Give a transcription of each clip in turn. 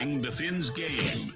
The Fins game.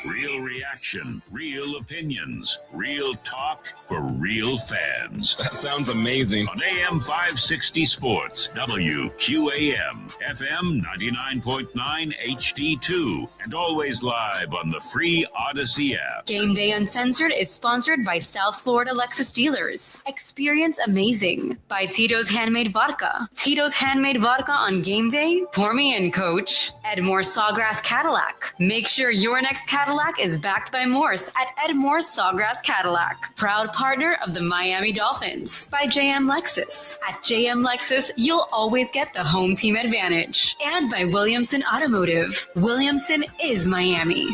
Real reaction, real opinions, real talk for real fans. That sounds amazing. On AM 560 Sports, WQAM, FM 99.9 HD2, and always live on the free Odyssey app. Gameday Uncensored is sponsored by South Florida Lexus Dealers. Experience amazing by Tito's Handmade Vodka. Tito's Handmade Vodka on game day? Pour me in, coach. Edmore Sawgrass Cadillac. Make sure your next Cadillac is backed by Morse at Edmore Sawgrass Cadillac. Proud partner of the Miami Dolphins. By JM Lexus. At JM Lexus, you'll always get the home team advantage. And by Williamson Automotive. Williamson is Miami.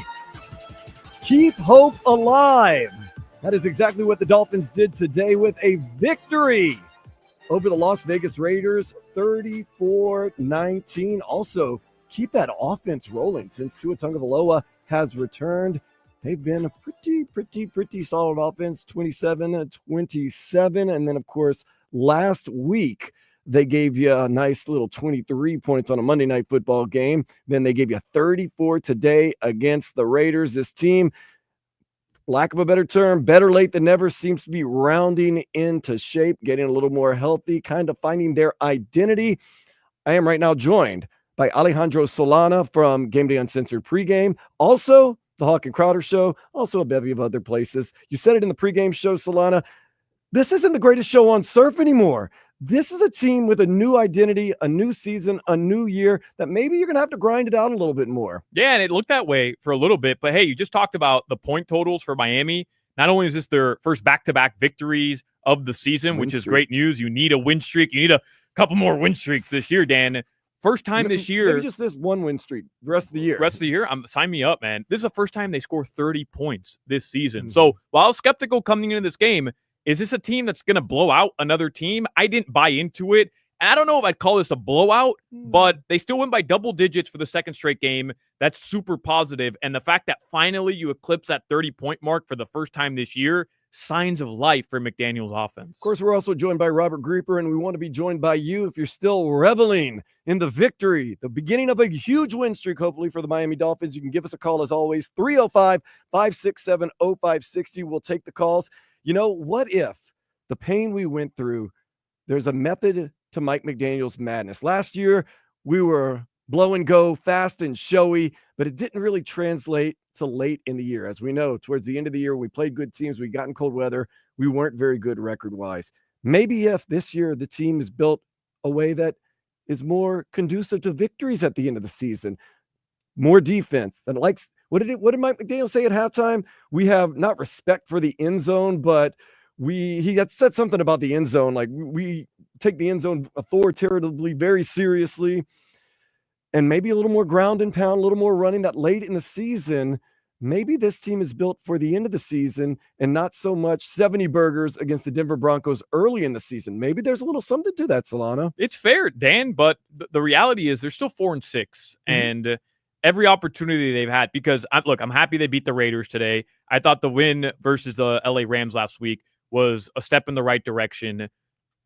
Keep hope alive. That is exactly what the Dolphins did today with a victory over the Las Vegas Raiders, 34-19. Also, keep that offense rolling since Tua Tagovailoa has returned. They've been a pretty solid offense, 27-27. And then, of course, last week, they gave you a nice little 23 points on a Monday Night Football game. Then they gave you 34 today against the Raiders. This team, lack of a better term, better late than never, seems to be rounding into shape, getting a little more healthy, kind of finding their identity. I am right now joined by Alejandro Solana from Gameday Uncensored pregame. Also, the Hawk and Crowder show, also a bevy of other places. You said it in the pregame show, Solana. This isn't the greatest show on surf anymore. This is a team with a new identity, a new season, a new year that maybe you're going to have to grind it out a little bit more. Yeah, and it looked that way for a little bit. But, hey, you just talked about the point totals for Miami. Not only is this their first back-to-back victories of the season, which is great news. You need a win streak. You need a couple more win streaks this year, Dan. First time this year. Maybe just this one win streak the rest of the year. Sign me up, man. This is the first time they score 30 points this season. Mm-hmm. So while I was skeptical coming into this game, is this a team that's going to blow out another team? I didn't buy into it. And I don't know if I'd call this a blowout, but they still win by double digits for the second straight game. That's super positive. And the fact that finally you eclipse that 30-point mark for the first time this year, signs of life for McDaniel's offense. Of course, we're also joined by Robert Grieper, and we want to be joined by you if you're still reveling in the victory, the beginning of a huge win streak, hopefully, for the Miami Dolphins. You can give us a call, as always, 305-567-0560. We'll take the calls. You know, what if the pain we went through, there's a method to Mike McDaniel's madness. Last year, we were blow and go, fast and showy, but it didn't really translate to late in the year. As we know, towards the end of the year, we played good teams. We got in cold weather. We weren't very good record-wise. Maybe if this year the team is built a way that is more conducive to victories at the end of the season, more defense that likes. What did Mike McDaniel say at halftime? We have not respect for the end zone, but he had said something about the end zone. Like, we take the end zone authoritatively, very seriously, and maybe a little more ground and pound, a little more running that late in the season. Maybe this team is built for the end of the season and not so much 70 burgers against the Denver Broncos early in the season. Maybe there's a little something to that, Solana. It's fair, Dan, but the reality is they're still 4-6, and every opportunity they've had, because I'm happy they beat the Raiders today. I thought the win versus the LA Rams last week was a step in the right direction,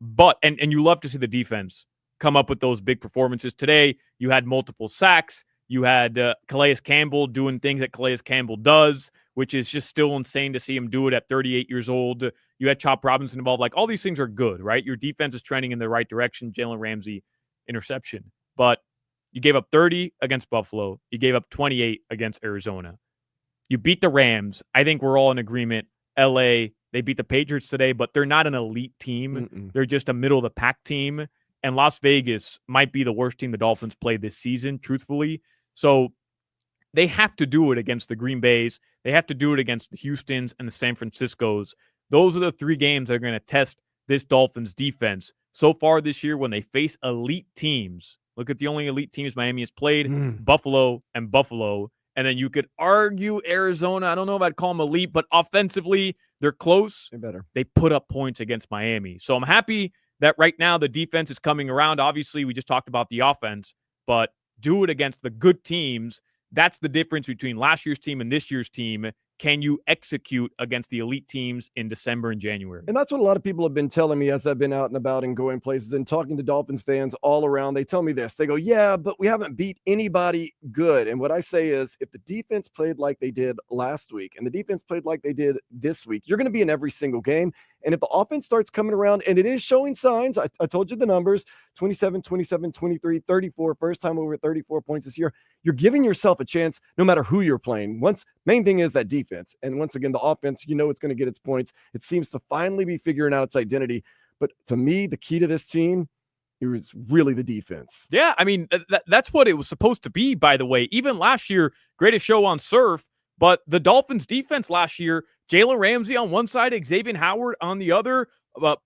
but and you love to see the defense come up with those big performances. Today, you had multiple sacks. You had Calais Campbell doing things that Calais Campbell does, which is just still insane to see him do it at 38 years old. You had Chop Robinson involved. Like, all these things are good, right? Your defense is trending in the right direction. Jalen Ramsey interception. But you gave up 30 against Buffalo. You gave up 28 against Arizona. You beat the Rams. I think we're all in agreement. LA, they beat the Patriots today, but they're not an elite team. They're just a middle-of-the-pack team. And Las Vegas might be the worst team the Dolphins played this season, truthfully. So they have to do it against the Green Bays. They have to do it against the Houstons and the San Franciscos. Those are the three games that are going to test this Dolphins defense. So far this year, when they face elite teams, look at the only elite teams Miami has played, Buffalo. And then you could argue Arizona. I don't know if I'd call them elite, but offensively, they're close. They're better. They put up points against Miami. So I'm happy that right now the defense is coming around. Obviously, we just talked about the offense, but do it against the good teams. That's the difference between last year's team and this year's team. can you execute against the elite teams in December and January? And that's what a lot of people have been telling me as I've been out and about and going places and talking to Dolphins fans all around. They tell me this. They go, yeah, but we haven't beat anybody good. And what I say is, if the defense played like they did last week and the defense played like they did this week, you're going to be in every single game. And if the offense starts coming around, and it is showing signs, I told you the numbers, 27, 23, 34, first time over 34 points this year, you're giving yourself a chance no matter who you're playing. Main thing is that defense. And once again, the offense, it's going to get its points. It seems to finally be figuring out its identity. But to me, the key to this team, it was really the defense. Yeah, I mean, that's what it was supposed to be, by the way. Even last year, greatest show on surf, but the Dolphins defense last year, Jalen Ramsey on one side, Xavier Howard on the other,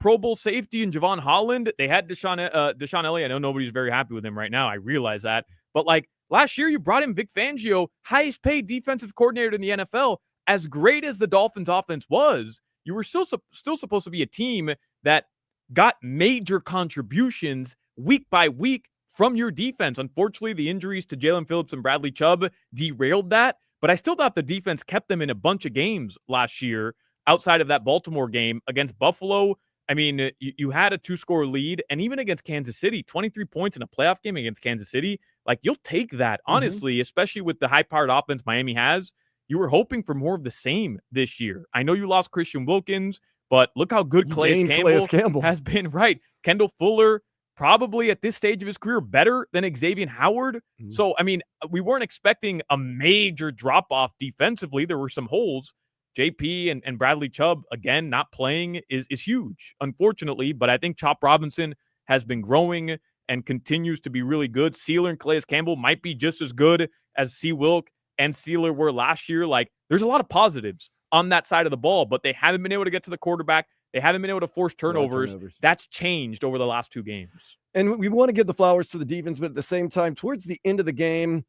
Pro Bowl safety and Javon Holland. They had Deshaun Elliott. I know nobody's very happy with him right now. I realize that. But last year, you brought in Vic Fangio, highest paid defensive coordinator in the NFL. As great as the Dolphins offense was, you were still supposed to be a team that got major contributions week by week from your defense. Unfortunately, the injuries to Jalen Phillips and Bradley Chubb derailed that. But I still thought the defense kept them in a bunch of games last year outside of that Baltimore game against Buffalo. I mean, you had a 2-score lead, and even against Kansas City, 23 points in a playoff game against Kansas City, you'll take that, honestly, especially with the high-powered offense Miami has. You were hoping for more of the same this year. I know you lost Christian Wilkins, but look how good Calais Campbell has been. Right. Kendall Fuller, probably at this stage of his career, better than Xavier Howard. Mm-hmm. So, I mean, we weren't expecting a major drop-off defensively. There were some holes. JP and Bradley Chubb, again, not playing is huge, unfortunately. But I think Chop Robinson has been growing and continues to be really good. Seeler and Calais Campbell might be just as good as C. Wilk and Seeler were last year. There's a lot of positives on that side of the ball, but they haven't been able to get to the quarterback. They haven't been able to force turnovers. That's changed over the last 2 games. And we want to give the flowers to the defense, but at the same time, towards the end of the game,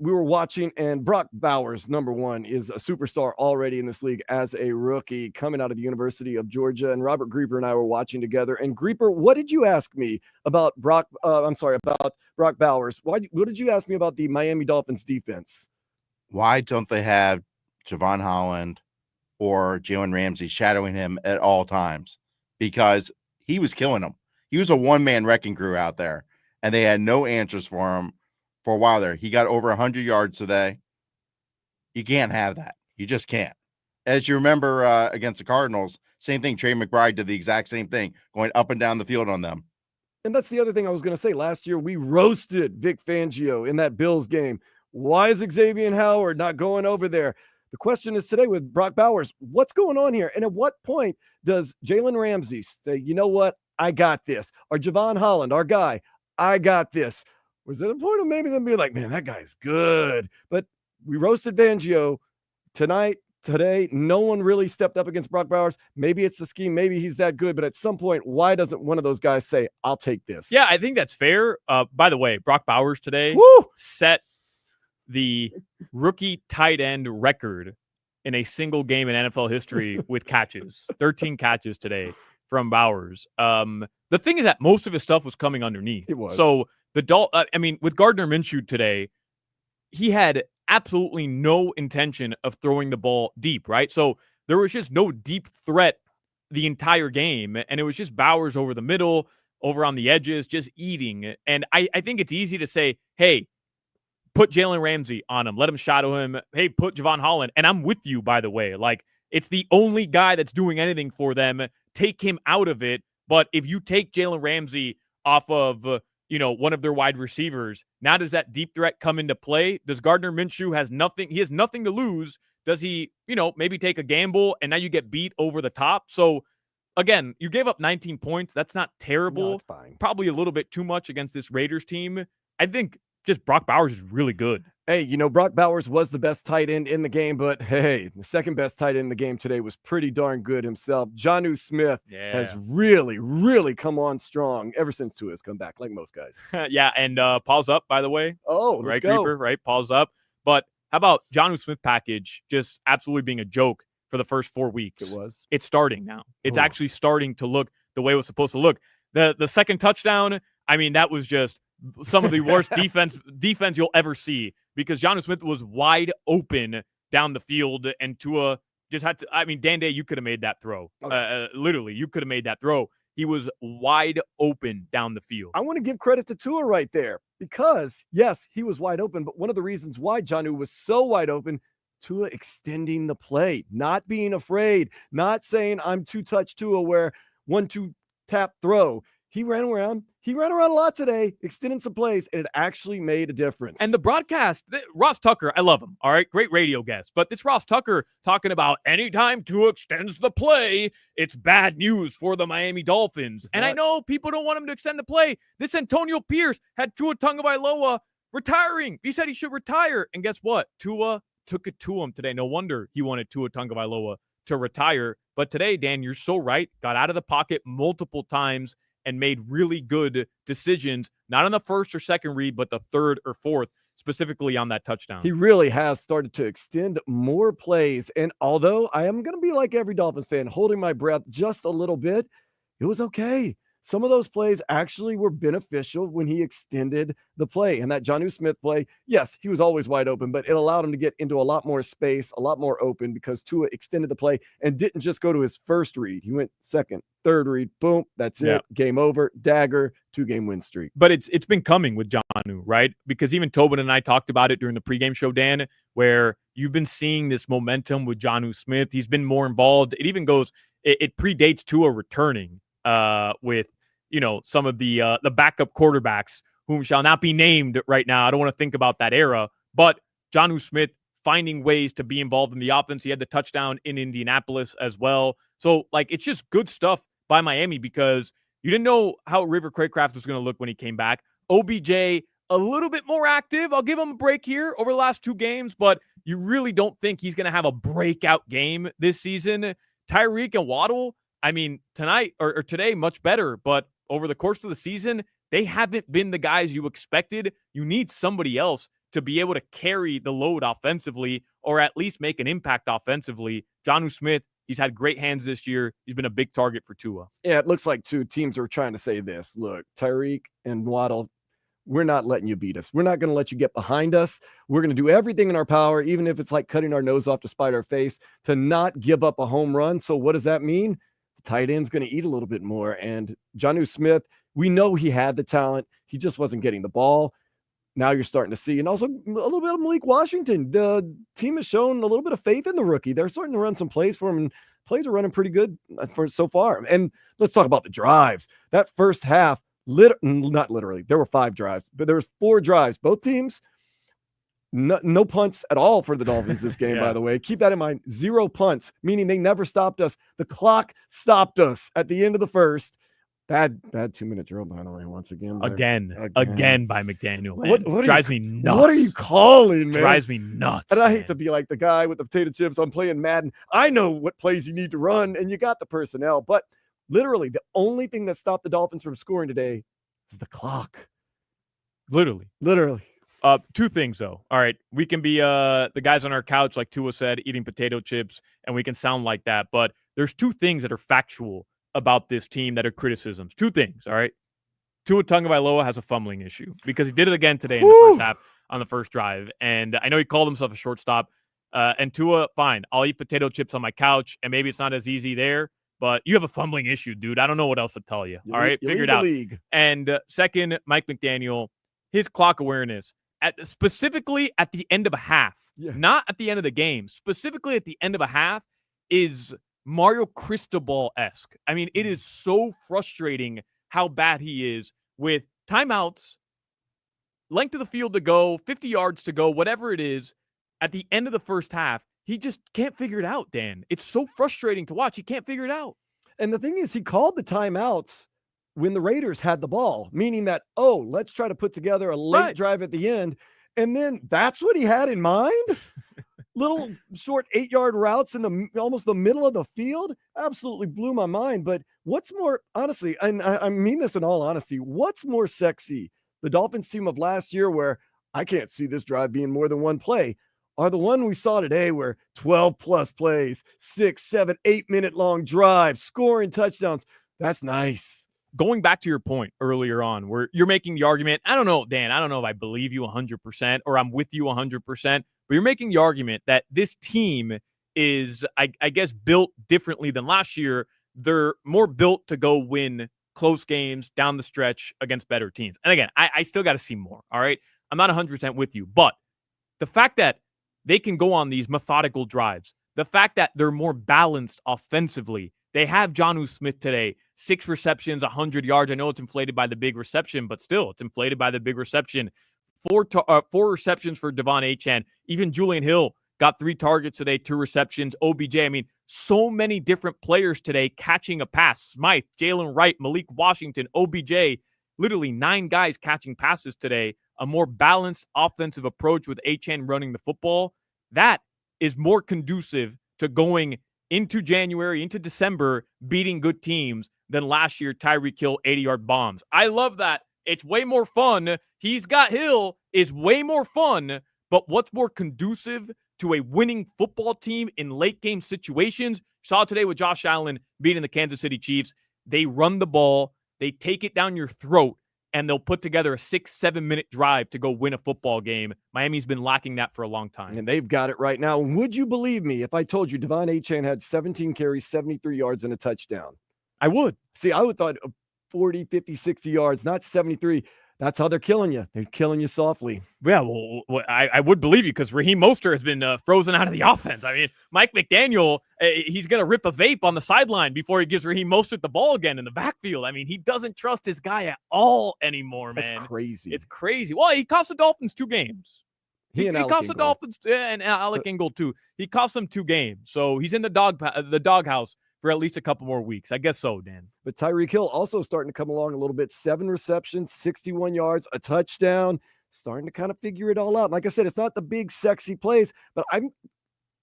we were watching, and Brock Bowers, number one, is a superstar already in this league as a rookie coming out of the University of Georgia. And Robert Grieper and I were watching together. And Grieper, what did you ask me about Brock Bowers? What did you ask me about the Miami Dolphins defense? Why don't they have Javon Holland or Jalen Ramsey shadowing him at all times? Because he was killing them. He was a one-man wrecking crew out there, and they had no answers for him for a while there. He got over 100 yards today. You can't have that. You just can't. As you remember against the Cardinals, same thing. Trey McBride did the exact same thing, going up and down the field on them. And that's the other thing I was going to say. Last year, we roasted Vic Fangio in that Bills game. Why is Xavier Howard not going over there? The question is today with Brock Bowers, what's going on here? And at what point does Jalen Ramsey say, you know what, I got this? Or Javon Holland, our guy, I got this? Was it a point of maybe them being like, man, that guy's good? But we roasted Fangio today. No one really stepped up against Brock Bowers. Maybe it's the scheme. Maybe he's that good. But at some point, why doesn't one of those guys say, I'll take this? Yeah, I think that's fair. By the way, Brock Bowers today set the rookie tight end record in a single game in NFL history with catches. 13 catches today from Bowers. The thing is that most of his stuff was coming underneath. It was. So with Gardner Minshew today, he had absolutely no intention of throwing the ball deep, right? So there was just no deep threat the entire game, and it was just Bowers over the middle, over on the edges, just eating. And I think it's easy to say, hey, put Jalen Ramsey on him. Let him shadow him. Hey, put Javon Holland. And I'm with you, by the way. It's the only guy that's doing anything for them. Take him out of it. But if you take Jalen Ramsey off of, one of their wide receivers, now does that deep threat come into play? Does Gardner Minshew has nothing to lose? Does he, maybe take a gamble and now you get beat over the top? So again, you gave up 19 points. That's not terrible. No, it's fine. Probably a little bit too much against this Raiders team. I think just Brock Bowers is really good. Hey, Brock Bowers was the best tight end in the game, but hey, the second best tight end in the game today was pretty darn good himself. Jonnu Smith has really, really come on strong ever since Tua's come back, like most guys. Yeah, and pause up, by the way. Oh, let's right, go. Creeper, right? Pause up. But how about Jonnu Smith package just absolutely being a joke for the first 4 weeks? It was. It's starting now. It's actually starting to look the way it was supposed to look. The second touchdown, I mean, that was just some of the worst defense you'll ever see, because Jonnu Smith was wide open down the field, and Tua just had to. I mean, Gameday, you could have made that throw. Literally, you could have made that throw. He was wide open down the field. I want to give credit to Tua right there because, yes, he was wide open, but one of the reasons why Jonnu was so wide open, Tua extending the play, not being afraid, not saying I'm two-touch Tua where 1-2 tap throw. He ran around a lot today, extending some plays, and it actually made a difference. And the broadcast, Ross Tucker, I love him. All right, great radio guest. But this Ross Tucker talking about anytime Tua extends the play, it's bad news for the Miami Dolphins. And I know people don't want him to extend the play. This Antonio Pierce had Tua Tagovailoa retiring. He said he should retire. And guess what? Tua took it to him today. No wonder he wanted Tua Tagovailoa to retire. But today, Dan, you're so right. Got out of the pocket multiple times and made really good decisions, not on the first or second read, but the third or fourth, specifically on that touchdown. He really has started to extend more plays. And although I am going to be like every Dolphins fan, holding my breath just a little bit, it was okay. Some of those plays actually were beneficial when he extended the play. And that Jonnu Smith play, yes, he was always wide open, but it allowed him to get into a lot more space, a lot more open because Tua extended the play and didn't just go to his first read. He went second, third read, boom, that's it. Game over, dagger, 2-game win streak. But it's been coming with Jonnu, right? Because even Tobin and I talked about it during the pregame show, Dan, where you've been seeing this momentum with Jonnu Smith. He's been more involved. It even goes, it predates Tua returning with, some of the backup quarterbacks whom shall not be named right now. I don't want to think about that era, but Jonnu Smith finding ways to be involved in the offense. He had the touchdown in Indianapolis as well. So, it's just good stuff by Miami because you didn't know how River Craycraft was going to look when he came back. OBJ, a little bit more active. I'll give him a break here over the last 2 games, but you really don't think he's going to have a breakout game this season. Tyreek and Waddle, I mean, tonight or today, much better, but over the course of the season, they haven't been the guys you expected. You need somebody else to be able to carry the load offensively or at least make an impact offensively. Jonnu Smith, he's had great hands this year. He's been a big target for Tua. Yeah, it looks like 2 teams are trying to say this. Look, Tyreek and Waddle, we're not letting you beat us. We're not going to let you get behind us. We're going to do everything in our power, even if it's like cutting our nose off to spite our face, to not give up a home run. So what does that mean? The tight end's going to eat a little bit more. And Jonnu Smith, we know he had the talent. He just wasn't getting the ball. Now you're starting to see, and also a little bit of Malik Washington. The team has shown a little bit of faith in the rookie. They're starting to run some plays for him, and plays are running pretty good for so far. And let's talk about the drives. That first half, not literally, there were 5 drives, but there was 4 drives. Both teams, no punts at all for the Dolphins this game, by the way. Keep that in mind. 0 punts, meaning they never stopped us. The clock stopped us at the end of the first. Bad 2-minute drill, by the way, once again. Again by McDaniel. What drives me nuts. What are you calling, man? Drives me nuts. And I hate to be like the guy with the potato chips. I'm playing Madden. I know what plays you need to run, and you got the personnel. But literally, the only thing that stopped the Dolphins from scoring today is the clock. Literally. 2 things, though. All right, we can be the guys on our couch, like Tua said, eating potato chips, and we can sound like that. But there's 2 things that are factual about this team that are criticisms. 2 things, all right? Tua Tagovailoa has a fumbling issue because he did it again today in the first half on the first drive. And I know he called himself a shortstop. And Tua, fine, I'll eat potato chips on my couch, and maybe it's not as easy there, but you have a fumbling issue, dude. I don't know what else to tell you. All right, figure it out. And second, Mike McDaniel, his clock awareness, specifically at the end of a half, not at the end of the game, specifically at the end of a half, is Mario Cristobal-esque. I mean, it is so frustrating how bad he is with timeouts, length of the field to go, 50 yards to go, whatever it is, at the end of the first half. He just can't figure it out, Dan. It's so frustrating to watch. He can't figure it out. And the thing is, he called the timeouts when the Raiders had the ball, meaning that, let's try to put together a late drive at the end. And then that's what he had in mind? Little short 8-yard routes in almost the middle of the field absolutely blew my mind. But what's more, honestly, and I mean this in all honesty, what's more sexy? The Dolphins team of last year, where I can't see this drive being more than 1 play, are the one we saw today where 12 plus plays, 6, 7, 8-minute long drives, scoring touchdowns. That's nice. Going back to your point earlier on where you're making the argument, I don't know, Dan, I don't know if I believe you 100% or I'm with you 100%. but you're making the argument that this team is, I guess, built differently than last year. They're more built to go win close games down the stretch against better teams. And again, I still got to see more, all right? I'm not 100% with you, but the fact that they can go on these methodical drives, the fact that they're more balanced offensively, they have Jonnu Smith today, 6 receptions, 100 yards. I know it's inflated by the big reception, but still, it's inflated by the big reception. 4 receptions for Devon Achane. Even Julian Hill got 3 targets today, 2 receptions. OBJ, I mean, so many different players today catching a pass. Smythe, Jalen Wright, Malik Washington, OBJ, literally 9 guys catching passes today. A more balanced offensive approach with Achane running the football. That is more conducive to going into January, into December, beating good teams than last year Tyreek Hill 80-yard bombs. I love that. It's way more fun. He's got Hill is way more fun, but what's more conducive to a winning football team in late game situations? Saw today with Josh Allen beating the Kansas City Chiefs. They run the ball, they take it down your throat, and they'll put together a 6-7 minute drive to go win a football game. Miami's been lacking that for a long time. And they've got it right now. Would you believe me if I told you Devon Achane had 17 carries, 73 yards, and a touchdown? I would. See, I would thought 40, 50, 60 yards, not 73. That's how they're killing you. They're killing you softly. Yeah, well, I would believe you because Raheem Mostert has been frozen out of the offense. I mean, Mike McDaniel, he's going to rip a vape on the sideline before he gives Raheem Mostert the ball again in the backfield. I mean, he doesn't trust his guy at all anymore, man. That's crazy. It's crazy. Well, he cost the Dolphins 2 games. He cost the Dolphins and Alec Ingold too. He cost them 2 games. So he's in the doghouse for at least a couple more weeks. I guess so, Dan. But Tyreek Hill also starting to come along a little bit. 7 receptions, 61 yards, a touchdown. Starting to kind of figure it all out. Like I said, it's not the big, sexy plays, but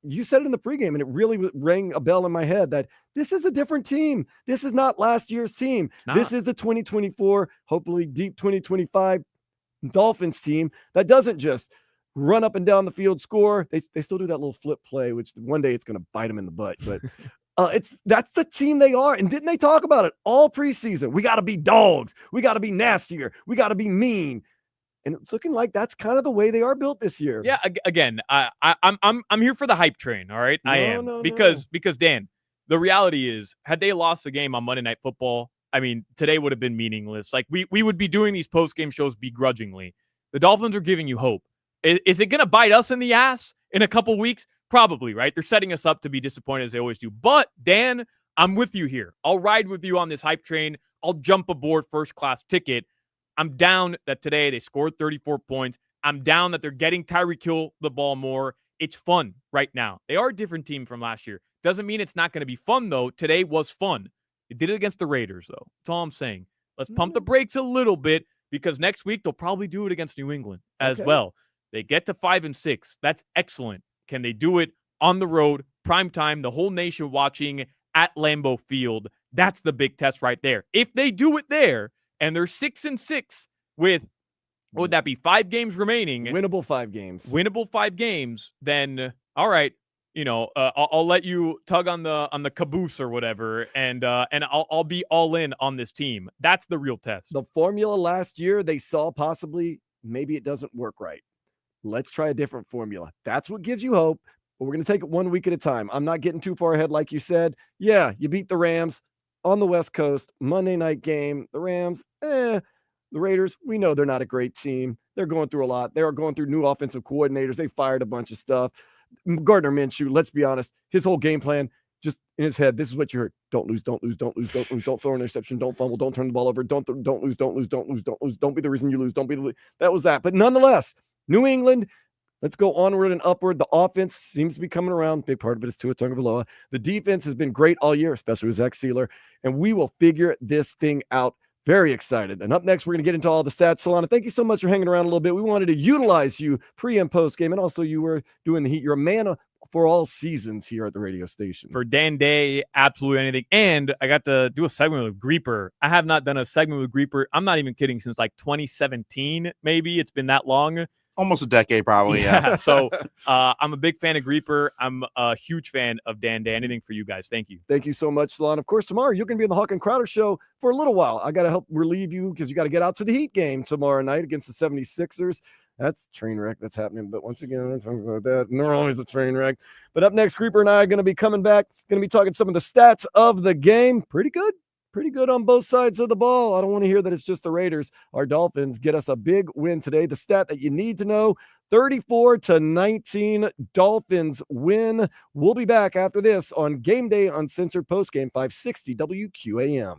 you said it in the pregame, and it really rang a bell in my head that this is a different team. This is not last year's team. This is the 2024, hopefully deep 2025 Dolphins team that doesn't just run up and down the field, score. They still do that little flip play, which one day it's going to bite them in the butt. But that's the team they are. And didn't they talk about it all preseason? We got to be dogs. We got to be nastier. We got to be mean. And it's looking like that's kind of the way they are built this year. Yeah, again, I'm here for the hype train, all right? I am. Because Dan, the reality is, had they lost the game on Monday Night Football, I mean, today would have been meaningless. Like, we would be doing these post-game shows begrudgingly. The Dolphins are giving you hope. Is it going to bite us in the ass in a couple weeks? Probably, right? They're setting us up to be disappointed as they always do. But, Dan, I'm with you here. I'll ride with you on this hype train. I'll jump aboard first-class ticket. I'm down that today they scored 34 points. I'm down that they're getting Tyreek Hill the ball more. It's fun right now. They are a different team from last year. Doesn't mean it's not going to be fun, though. Today was fun. It did it against the Raiders, though. That's all I'm saying. Let's pump the brakes a little bit because next week they'll probably do it against New England as well. They get to 5-6. That's excellent. Can they do it on the road, prime time, the whole nation watching at Lambeau Field? That's the big test right there. If they do it there, and they're 6-6 with, what would that be, 5 games remaining? Winnable 5 games. Then, all right, I'll let you tug on the caboose or whatever, and I'll be all in on this team. That's the real test. The formula last year, they saw possibly maybe it doesn't work right. Let's try a different formula. That's what gives you hope, but we're going to take it 1 week at a time. I'm not getting too far ahead like you said. Yeah, you beat the Rams on the West Coast, Monday night game. The Rams, the Raiders, we know they're not a great team. They're going through a lot. They are going through new offensive coordinators. They fired a bunch of stuff. Gardner Minshew, let's be honest, his whole game plan, just in his head, this is what you heard. Don't lose, don't throw an interception, don't fumble, don't turn the ball over, don't lose, don't be the reason you lose, that was that. But nonetheless, New England, let's go onward and upward. The offense seems to be coming around. Big part of it is Tua Tagovailoa. The defense has been great all year, especially with Zack Seeler, and we will figure this thing out. Very excited. And up next, we're going to get into all the stats. Solana, thank you so much for hanging around a little bit. We wanted to utilize you pre and post game, and also you were doing the heat. You're a man for all seasons here at the radio station. For Dan Day, absolutely anything. And I got to do a segment with Greeper. I have not done a segment with Greeper. I'm not even kidding, since like 2017, maybe. It's been that long. Almost a decade, probably. Yeah. So I'm a big fan of Greeper. I'm a huge fan of Dan Day. Anything for you guys. Thank you. Thank you so much, Salon. Of course, tomorrow you're going to be in the Hawk and Crowder show for a little while. I got to help relieve you because you got to get out to the Heat game tomorrow night against the 76ers. That's a train wreck that's happening. But once again, I'm talking about that. And they're always a train wreck. But up next, Creeper and I are going to be coming back, going to be talking some of the stats of the game. Pretty good. Pretty good on both sides of the ball. I don't want to hear that it's just the Raiders. Our Dolphins get us a big win today. The stat that you need to know, 34-19 Dolphins win. We'll be back after this on Game Day Uncensored Postgame 560 WQAM.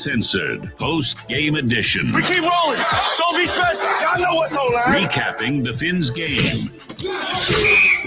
Censored post-game edition. We keep rolling. Don't be stressed. Y'all know what's on line. Recapping the Finns game.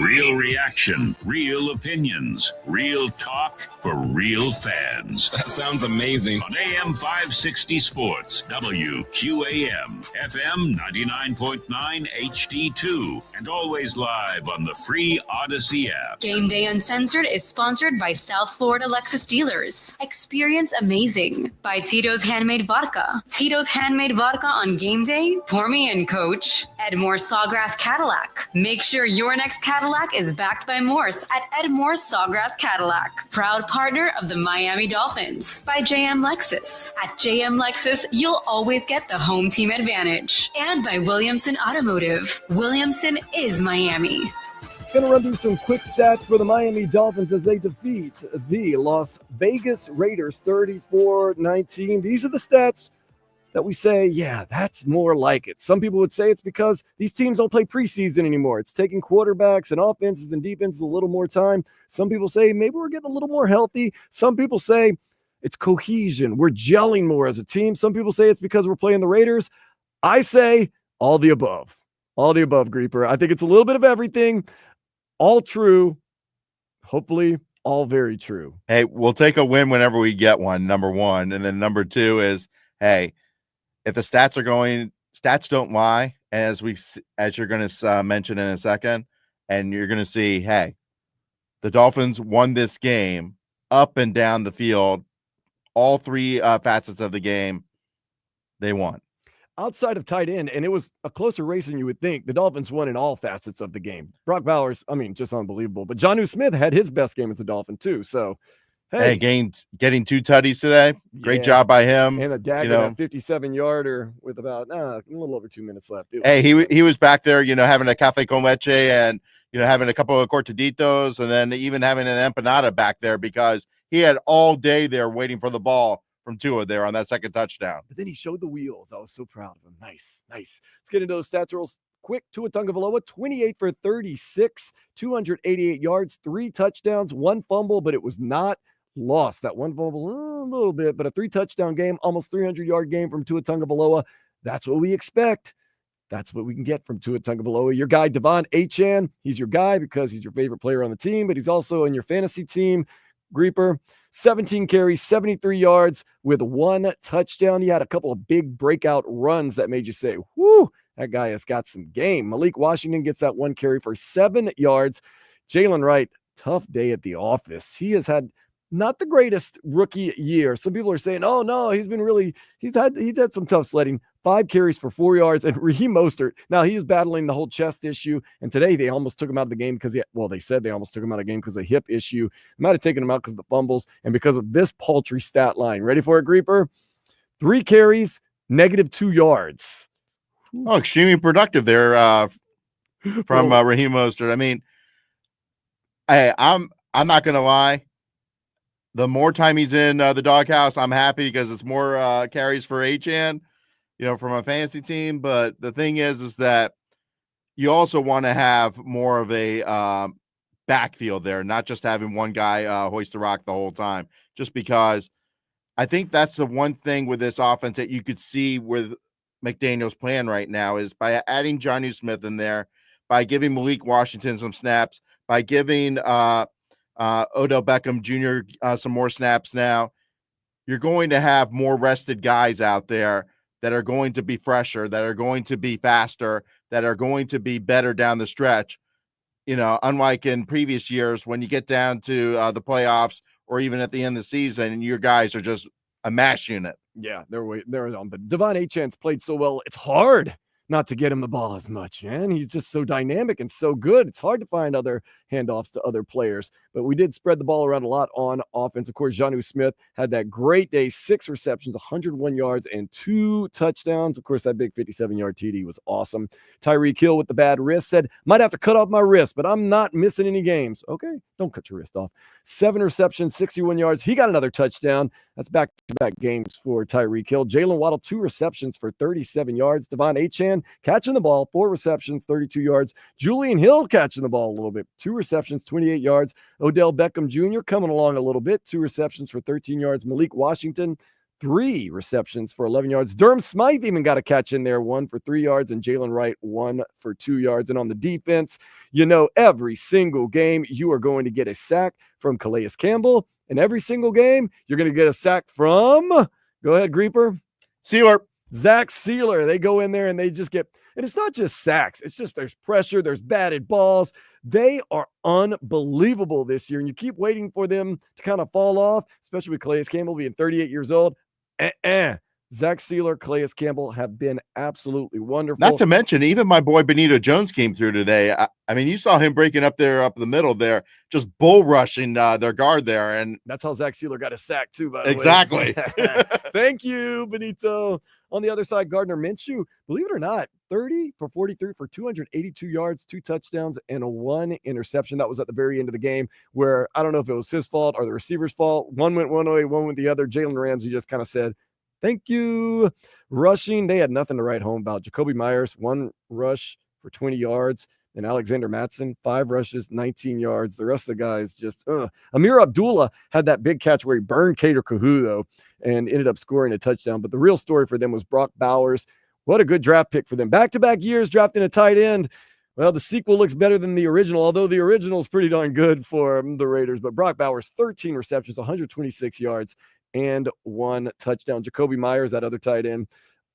Real reaction, real opinions, real talk for real fans. That sounds amazing. On AM 560 Sports, WQAM, FM 99.9 HD2, and always live on the free Odyssey app. Gameday Uncensored is sponsored by South Florida Lexus Dealers. Experience amazing by Tito's Handmade Vodka. Tito's Handmade Vodka on game day. Pour me in, coach. Edmore Sawgrass Cadillac. Make sure your next Cadillac is backed by Morse at Edmore Sawgrass Cadillac. Proud partner of the Miami Dolphins. By JM Lexus. At JM Lexus, you'll always get the home team advantage. And by Williamson Automotive. Williamson is Miami. Going to run through some quick stats for the Miami Dolphins as they defeat the Las Vegas Raiders 34-19. These are the stats that we say, yeah, that's more like it. Some people would say it's because these teams don't play preseason anymore. It's taking quarterbacks and offenses and defenses a little more time. Some people say maybe we're getting a little more healthy. Some people say it's cohesion. We're gelling more as a team. Some people say it's because we're playing the Raiders. I say all the above. All the above, Grieper. I think it's a little bit of everything. All true. Hopefully, all very true. Hey, we'll take a win whenever we get one, number one. And then number two is, hey, if the stats don't lie, as you're going to mention in a second, and you're going to see, hey, the Dolphins won this game up and down the field, all three facets of the game, they won. Outside of tight end, and it was a closer race than you would think, the Dolphins won in all facets of the game. Brock Bowers, just unbelievable. But Jonnu Smith had his best game as a Dolphin, too. So, hey, getting two tutties today. Great job by him. And a dagger, that 57-yarder with about a little over 2 minutes left. Hey, he was back there, having a cafe con leche and, having a couple of cortaditos and then even having an empanada back there because he had all day there waiting for the ball from Tua there on that second touchdown. But then he showed the wheels. I was so proud of him. Nice. Let's get into those stats real quick. Tua Tagovailoa, 28 for 36, 288 yards, 3 touchdowns, 1 fumble, but it was not lost. That 1 fumble, a little bit, but a 3-touchdown game, almost 300-yard game from Tua Tagovailoa. That's what we expect. That's what we can get from Tua Tagovailoa. Your guy, Devon Achane, he's your guy because he's your favorite player on the team, but he's also in your fantasy team. Grieper, 17 carries, 73 yards with 1 touchdown. He had a couple of big breakout runs that made you say, whoo, that guy has got some game. Malik Washington gets that 1 carry for 7 yards. Jalen Wright, tough day at the office. He has had not the greatest rookie year. Some people are saying, oh no, he's had some tough sledding. 5 carries for 4 yards. And Raheem Mostert, now he is battling the whole chest issue. And today they almost took him out of the game because they said they almost took him out of the game because of a hip issue. They might have taken him out because of the fumbles and because of this paltry stat line. Ready for it, Grieper? 3 carries, -2 yards. Oh, extremely productive there from Raheem Mostert. I'm not going to lie. The more time he's in the doghouse, I'm happy because it's more carries for Achane, from a fantasy team. But the thing is that you also want to have more of a backfield there, not just having one guy hoist the rock the whole time. Just because I think that's the one thing with this offense that you could see with McDaniel's plan right now is by adding Jonnu Smith in there, by giving Malik Washington some snaps, by giving Odell Beckham Jr. Some more snaps now, you're going to have more rested guys out there that are going to be fresher, that are going to be faster, that are going to be better down the stretch. Unlike in previous years when you get down to the playoffs or even at the end of the season, your guys are just a mash unit. Yeah, they're on. But Devon Achane's played so well. It's hard not to get him the ball as much, man. He's just so dynamic and so good. It's hard to find other handoffs to other players, but we did spread the ball around a lot on offense. Of course, Jonnu Smith had that great day, 6 receptions, 101 yards, and 2 touchdowns. Of course, that big 57-yard TD was awesome. Tyreek Hill with the bad wrist said, might have to cut off my wrist, but I'm not missing any games. Okay, don't cut your wrist off. 7 receptions, 61 yards. He got another touchdown. That's back-to-back games for Tyreek Hill. Jalen Waddle, 2 receptions for 37 yards. Devon Achane catching the ball, 4 receptions, 32 yards. Julian Hill catching the ball a little bit, 2 receptions, 28 yards. Odell Beckham Jr. coming along a little bit, 2 receptions for 13 yards. Malik Washington, 3 receptions for 11 yards. Durham Smythe even got a catch in there, 1 for 3 yards, and Jalen Wright 1 for 2 yards. And on the defense, every single game you are going to get a sack from Calais Campbell, and every single game you're going to get a sack from, go ahead, Greeper. Seeler. Zack Seeler. They go in there and they just get, and it's not just sacks. It's just there's pressure, there's batted balls. They are unbelievable this year, and you keep waiting for them to kind of fall off, especially with Calais Campbell being 38 years old. Zack Seeler, Calais Campbell have been absolutely wonderful. Not to mention, even my boy Benito Jones came through today. I mean, you saw him breaking up the middle there, just bull rushing their guard there. And that's how Zack Seeler got a sack too, by the way. Exactly. Thank you, Benito. On the other side, Gardner Minshew, believe it or not, 30 for 43 for 282 yards, 2 touchdowns, and 1 interception. That was at the very end of the game where I don't know if it was his fault or the receiver's fault. One went one way, one went the other. Jalen Ramsey just kind of said, thank you. Rushing, they had nothing to write home about. Jacoby Myers, 1 rush for 20 yards. And Alexander Mattson, 5 rushes, 19 yards. The rest of the guys just, Amir Abdullah had that big catch where he burned Cater Kahu, though, and ended up scoring a touchdown. But the real story for them was Brock Bowers. What a good draft pick for them. Back-to-back years drafting a tight end. Well, the sequel looks better than the original, although the original is pretty darn good for the Raiders. But Brock Bowers, 13 receptions, 126 yards, and 1 touchdown. Jacoby Myers, that other tight end,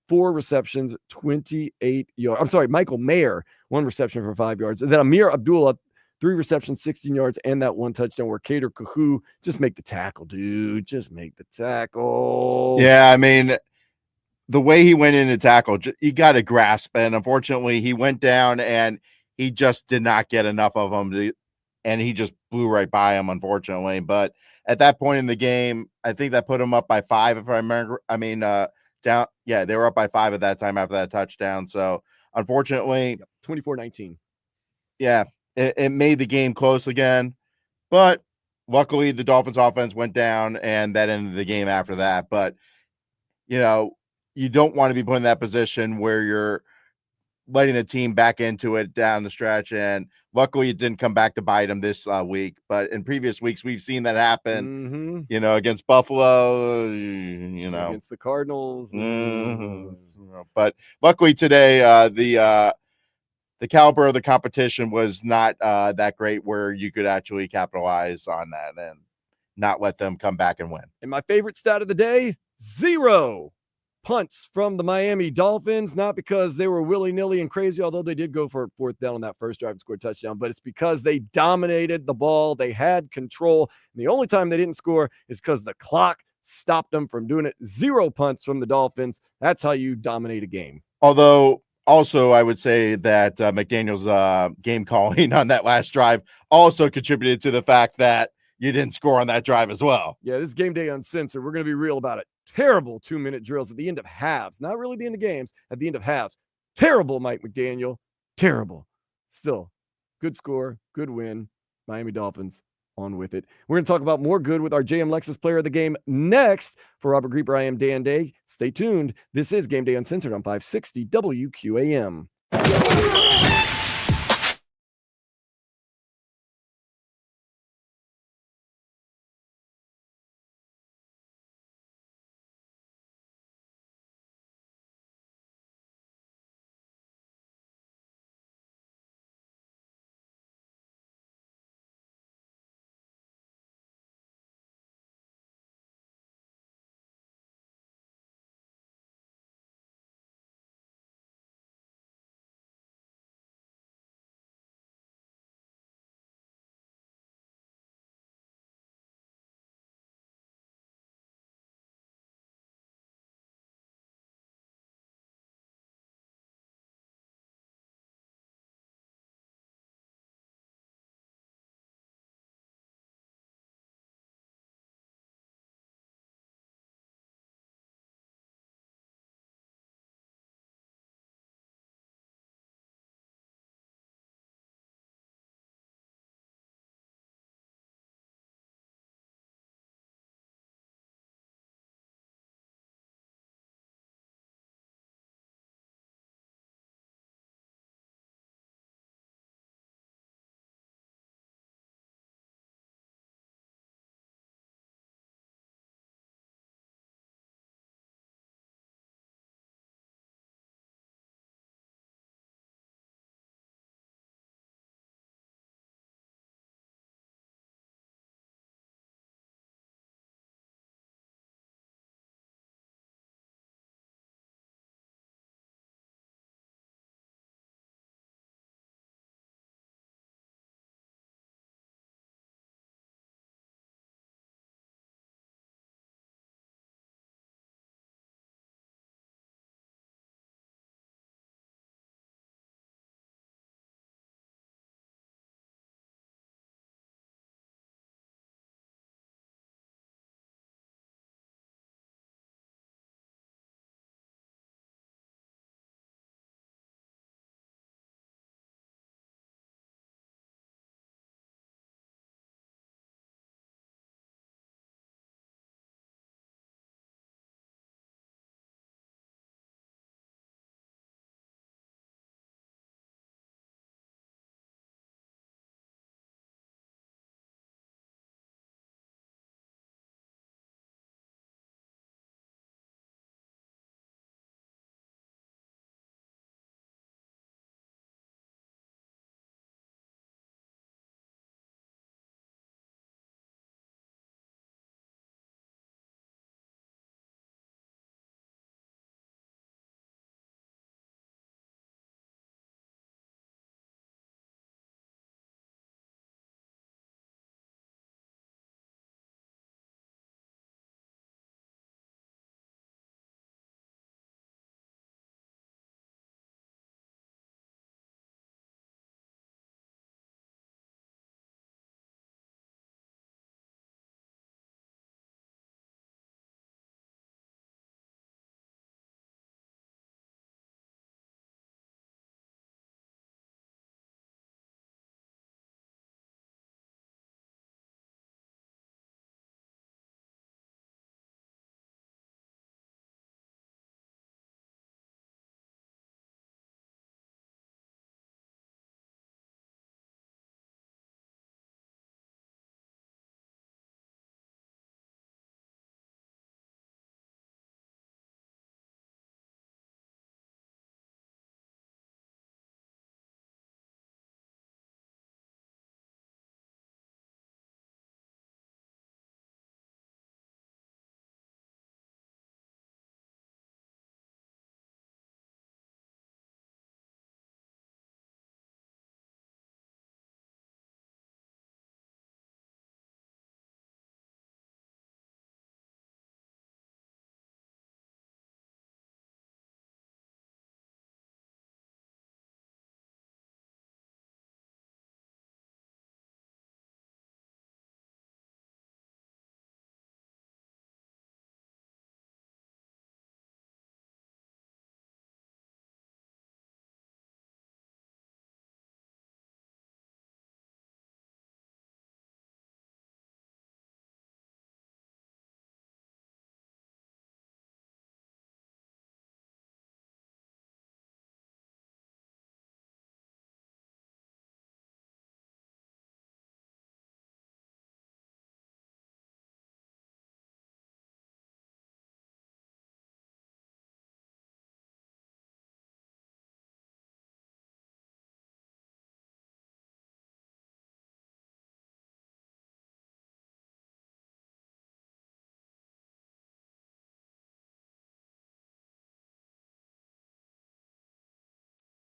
4 receptions, 28 yards. I'm sorry, Michael Mayer, 1 reception for 5 yards. And then Amir Abdullah, 3 receptions, 16 yards, and that 1 touchdown where Cater Kahu, just make the tackle, dude. Just make the tackle. Yeah, I mean, the way he went into tackle, you got to grasp. And unfortunately, he went down and he just did not get enough of him. And he just blew right by him, unfortunately. But at that point in the game, I think that put him up by 5, if I remember. I mean, down. Yeah, they were up by 5 at that time after that touchdown. So unfortunately, 24-19. Yeah, it made the game close again. But luckily, the Dolphins offense went down and that ended the game after that. But, you don't want to be put in that position where you're letting a team back into it down the stretch. And luckily, it didn't come back to bite them this week. But in previous weeks, we've seen that happen, against Buffalo, against the Cardinals. But luckily today, the caliber of the competition was not that great where you could actually capitalize on that and not let them come back and win. And my favorite stat of the day, 0 punts from the Miami Dolphins, not because they were willy-nilly and crazy, although they did go for 4th down on that first drive and score a touchdown, but it's because they dominated the ball. They had control. And the only time they didn't score is because the clock stopped them from doing it. 0 punts from the Dolphins. That's how you dominate a game. Although, also, I would say that McDaniel's game calling on that last drive also contributed to the fact that you didn't score on that drive as well. Yeah, this is Game Day Uncensored. We're going to be real about it. Terrible 2-minute drills at the end of halves. Not really the end of games, at the end of halves. Terrible, Mike McDaniel. Terrible. Still, good score, good win. Miami Dolphins on with it. We're going to talk about more good with our JM Lexus player of the game next. For Robert Grieper, I am Dan Day. Stay tuned. This is Game Day Uncensored on 560 WQAM.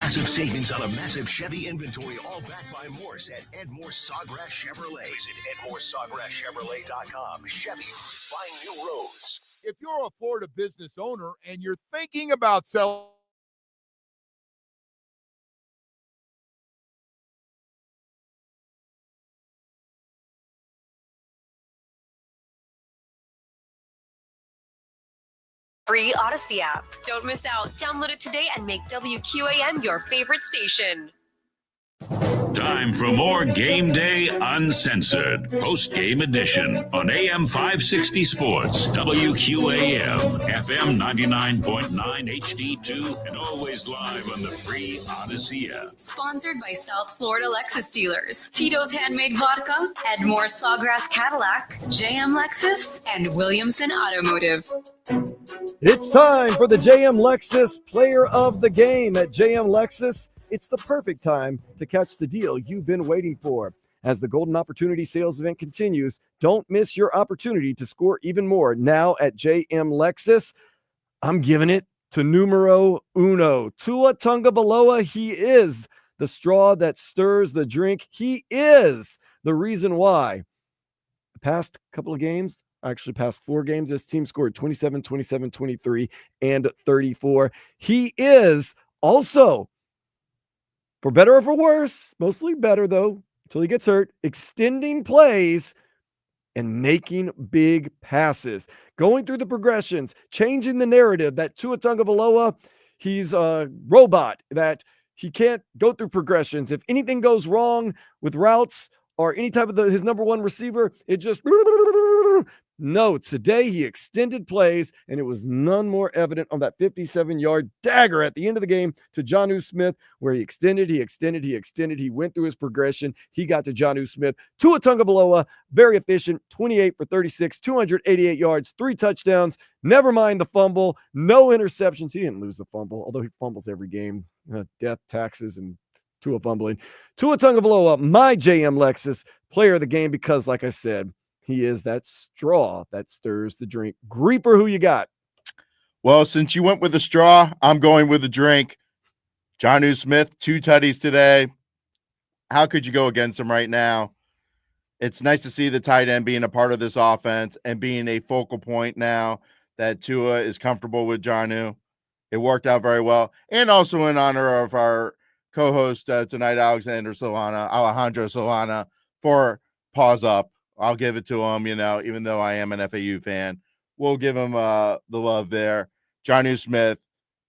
Massive savings on a massive Chevy inventory, all backed by Morse at Ed Morse Sawgrass Chevrolet. Visit EdMorseSawgrassChevrolet.com. Chevy, find new roads. If you're a Florida business owner and you're thinking about selling, free Odyssey app. Don't miss out. Download it today and make WQAM your favorite station. Time for more Game Day Uncensored, post-game edition on AM 560 Sports, WQAM, FM 99.9 HD2, and always live on the free Odyssey app. Sponsored by South Florida Lexus Dealers, Tito's Handmade Vodka, Edmore Sawgrass Cadillac, JM Lexus, and Williamson Automotive. It's time for the JM Lexus Player of the Game. At JM Lexus, it's the perfect time to catch the deal you've been waiting for. As the Golden Opportunity Sales event continues, don't miss your opportunity to score even more. Now at JM Lexus, I'm giving it to numero uno, Tua Tagovailoa. He is the straw that stirs the drink. He is the reason why. The past couple of games, actually past 4 games, this team scored 27, 27, 23, and 34. He is also, for better or for worse, mostly better though, until he gets hurt, extending plays and making big passes, going through the progressions, changing the narrative that Tua Tagovailoa, he's a robot, that he can't go through progressions. If anything goes wrong with routes or any type of his number one receiver, it just no. Today he extended plays, and it was none more evident on that 57-yard dagger at the end of the game to Jonnu Smith, where he extended. He went through his progression. He got to Jonnu Smith. Tua Tagovailoa, very efficient, 28 for 36, 288 yards, 3 touchdowns. Never mind the fumble, no interceptions. He didn't lose the fumble, although he fumbles every game. Death, taxes, and Tua fumbling. Tua Tagovailoa, my JM Lexus player of the game, because, like I said, he is that straw that stirs the drink. Greeper, who you got? Well, since you went with the straw, I'm going with the drink. Jonnu Smith, 2 tutties today. How could you go against him right now? It's nice to see the tight end being a part of this offense and being a focal point now that Tua is comfortable with Jonnu. It worked out very well. And also in honor of our co-host tonight, Alejandro Solana, for Pause Up. I'll give it to him, even though I am an FAU fan. We'll give him the love there. Jonnu Smith,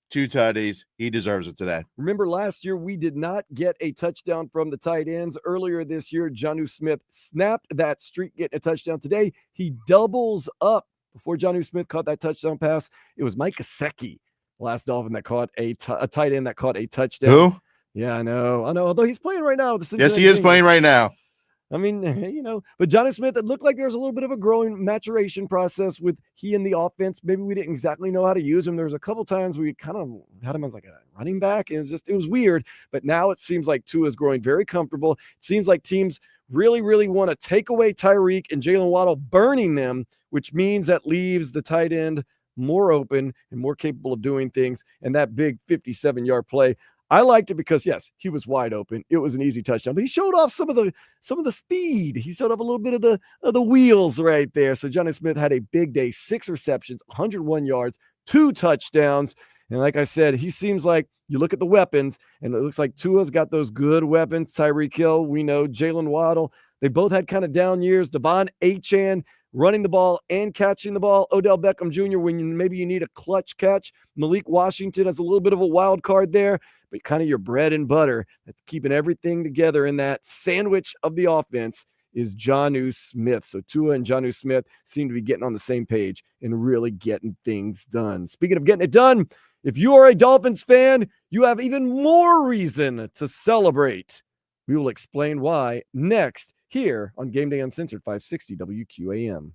2 tutties. He deserves it today. Remember last year, we did not get a touchdown from the tight ends. Earlier this year, Jonnu Smith snapped that streak, getting a touchdown. Today, he doubles up. Before Jonnu Smith caught that touchdown pass, it was Mike Gesicki, last Dolphin, that caught a tight end that caught a touchdown. Who? Yeah, I know. Although he's playing right now. Yes, he is playing right now. I mean, but Jonnu Smith, it looked like there's a little bit of a growing maturation process with he and the offense. Maybe we didn't exactly know how to use him. There was a couple times we kind of had him as like a running back. It was weird. But now it seems like Tua is growing very comfortable. It seems like teams really, really want to take away Tyreek and Jalen Waddle, burning them, which means that leaves the tight end more open and more capable of doing things. And that big 57-yard play, I liked it because, yes, he was wide open. It was an easy touchdown, but he showed off some of the speed. He showed off a little bit of the wheels right there. So Jonnu Smith had a big day, 6 receptions, 101 yards, 2 touchdowns. And like I said, he seems like you look at the weapons, and it looks like Tua's got those good weapons. Tyreek Hill, we know, Jalen Waddle. They both had kind of down years. Devon Achane running the ball and catching the ball. Odell Beckham Jr., when maybe you need a clutch catch. Malik Washington has a little bit of a wild card there, but kind of your bread and butter that's keeping everything together in that sandwich of the offense is Jonnu Smith. So Tua and Jonnu Smith seem to be getting on the same page and really getting things done. Speaking of getting it done, if you are a Dolphins fan, you have even more reason to celebrate. We will explain why next here on Game Day Uncensored 560 WQAM.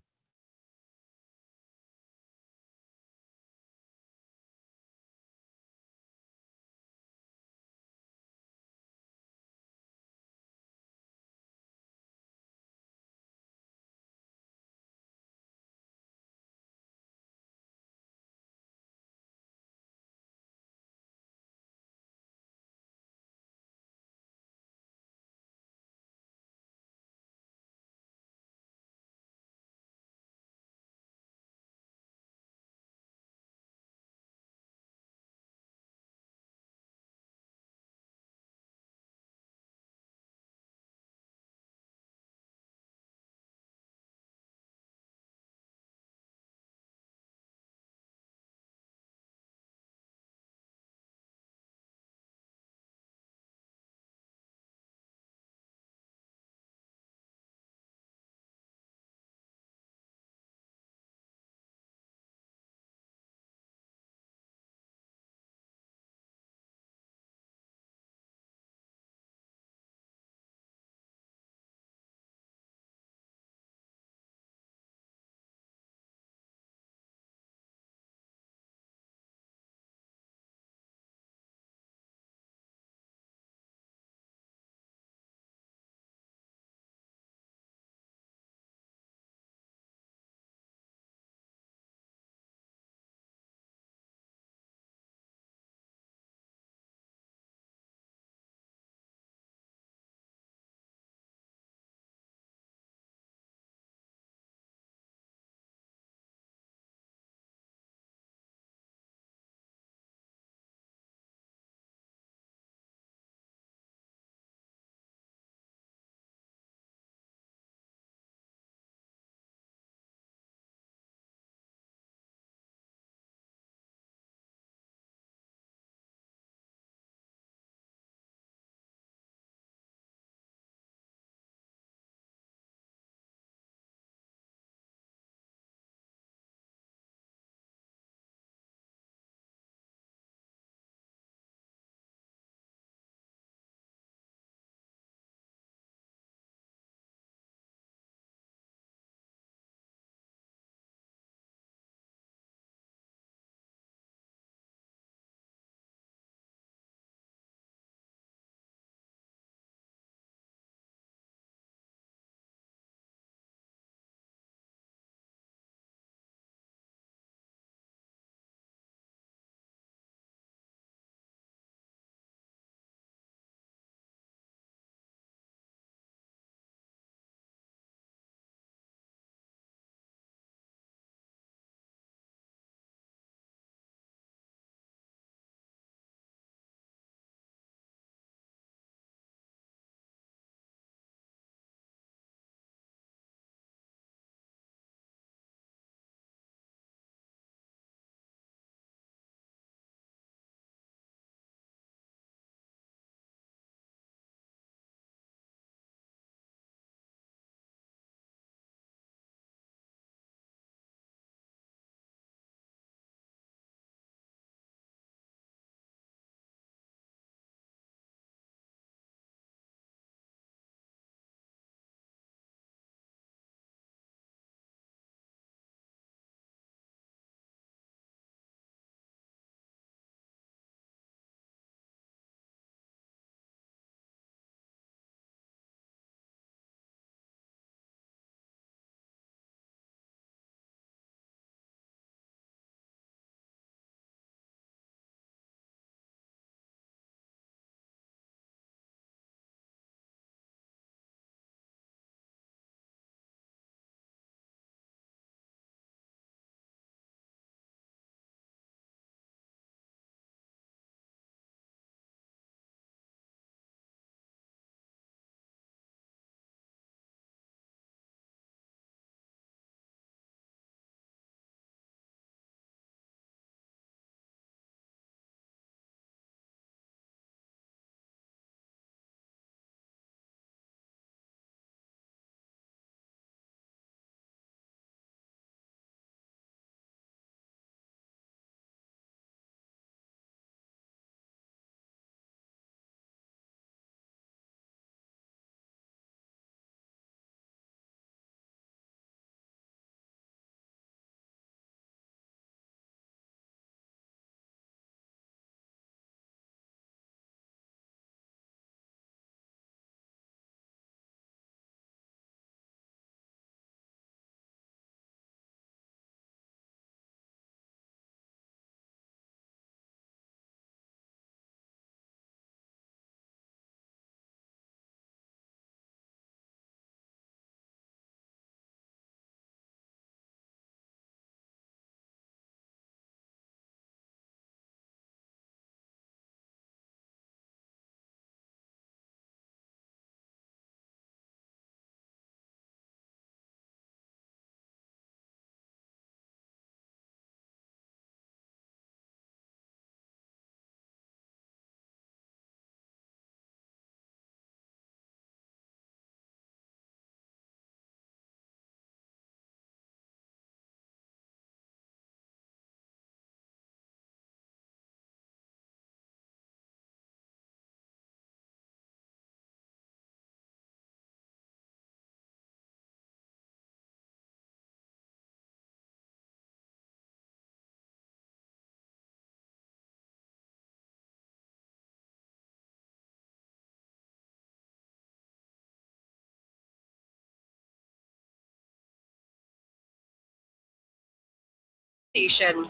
Station.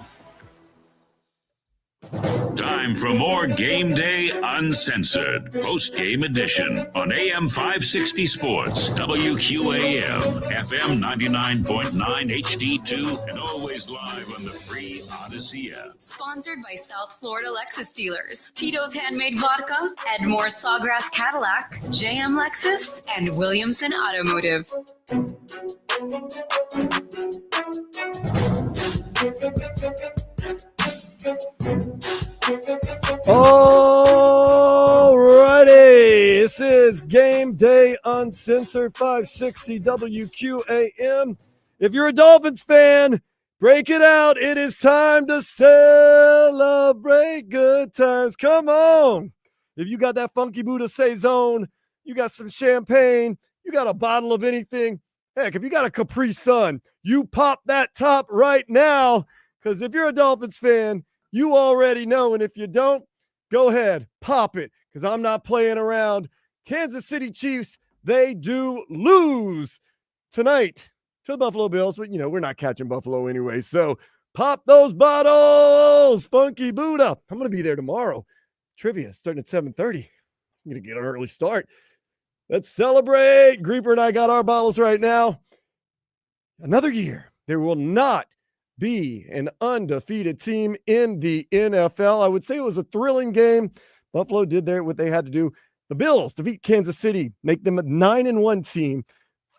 Time for more Game Day Uncensored, post-game edition on AM 560 Sports, WQAM, FM 99.9 HD2, and always live on the free Odyssey app. Sponsored by South Florida Lexus dealers, Tito's Handmade Vodka, Edmore Sawgrass Cadillac, JM Lexus, and Williamson Automotive. Alrighty, this is Game Day Uncensored 560 WQAM. If you're a Dolphins fan, break it out. It is time to celebrate good times. Come on. If you got that Funky Buddha Saison, you got some champagne, you got a bottle of anything. Heck, if you got a Capri Sun, you pop that top right now. Because if you're a Dolphins fan, you already know. And if you don't, go ahead, pop it. Because I'm not playing around. Kansas City Chiefs, they do lose tonight to the Buffalo Bills. But, we're not catching Buffalo anyway. So pop those bottles, Funky Buddha. I'm going to be there tomorrow. Trivia starting at 7:30. I'm going to get an early start. Let's celebrate. Grieper and I got our bottles right now. Another year. There will not be an undefeated team in the NFL. I would say it was a thrilling game. Buffalo did what they had to do. The Bills defeat Kansas City, make them a 9-1 team.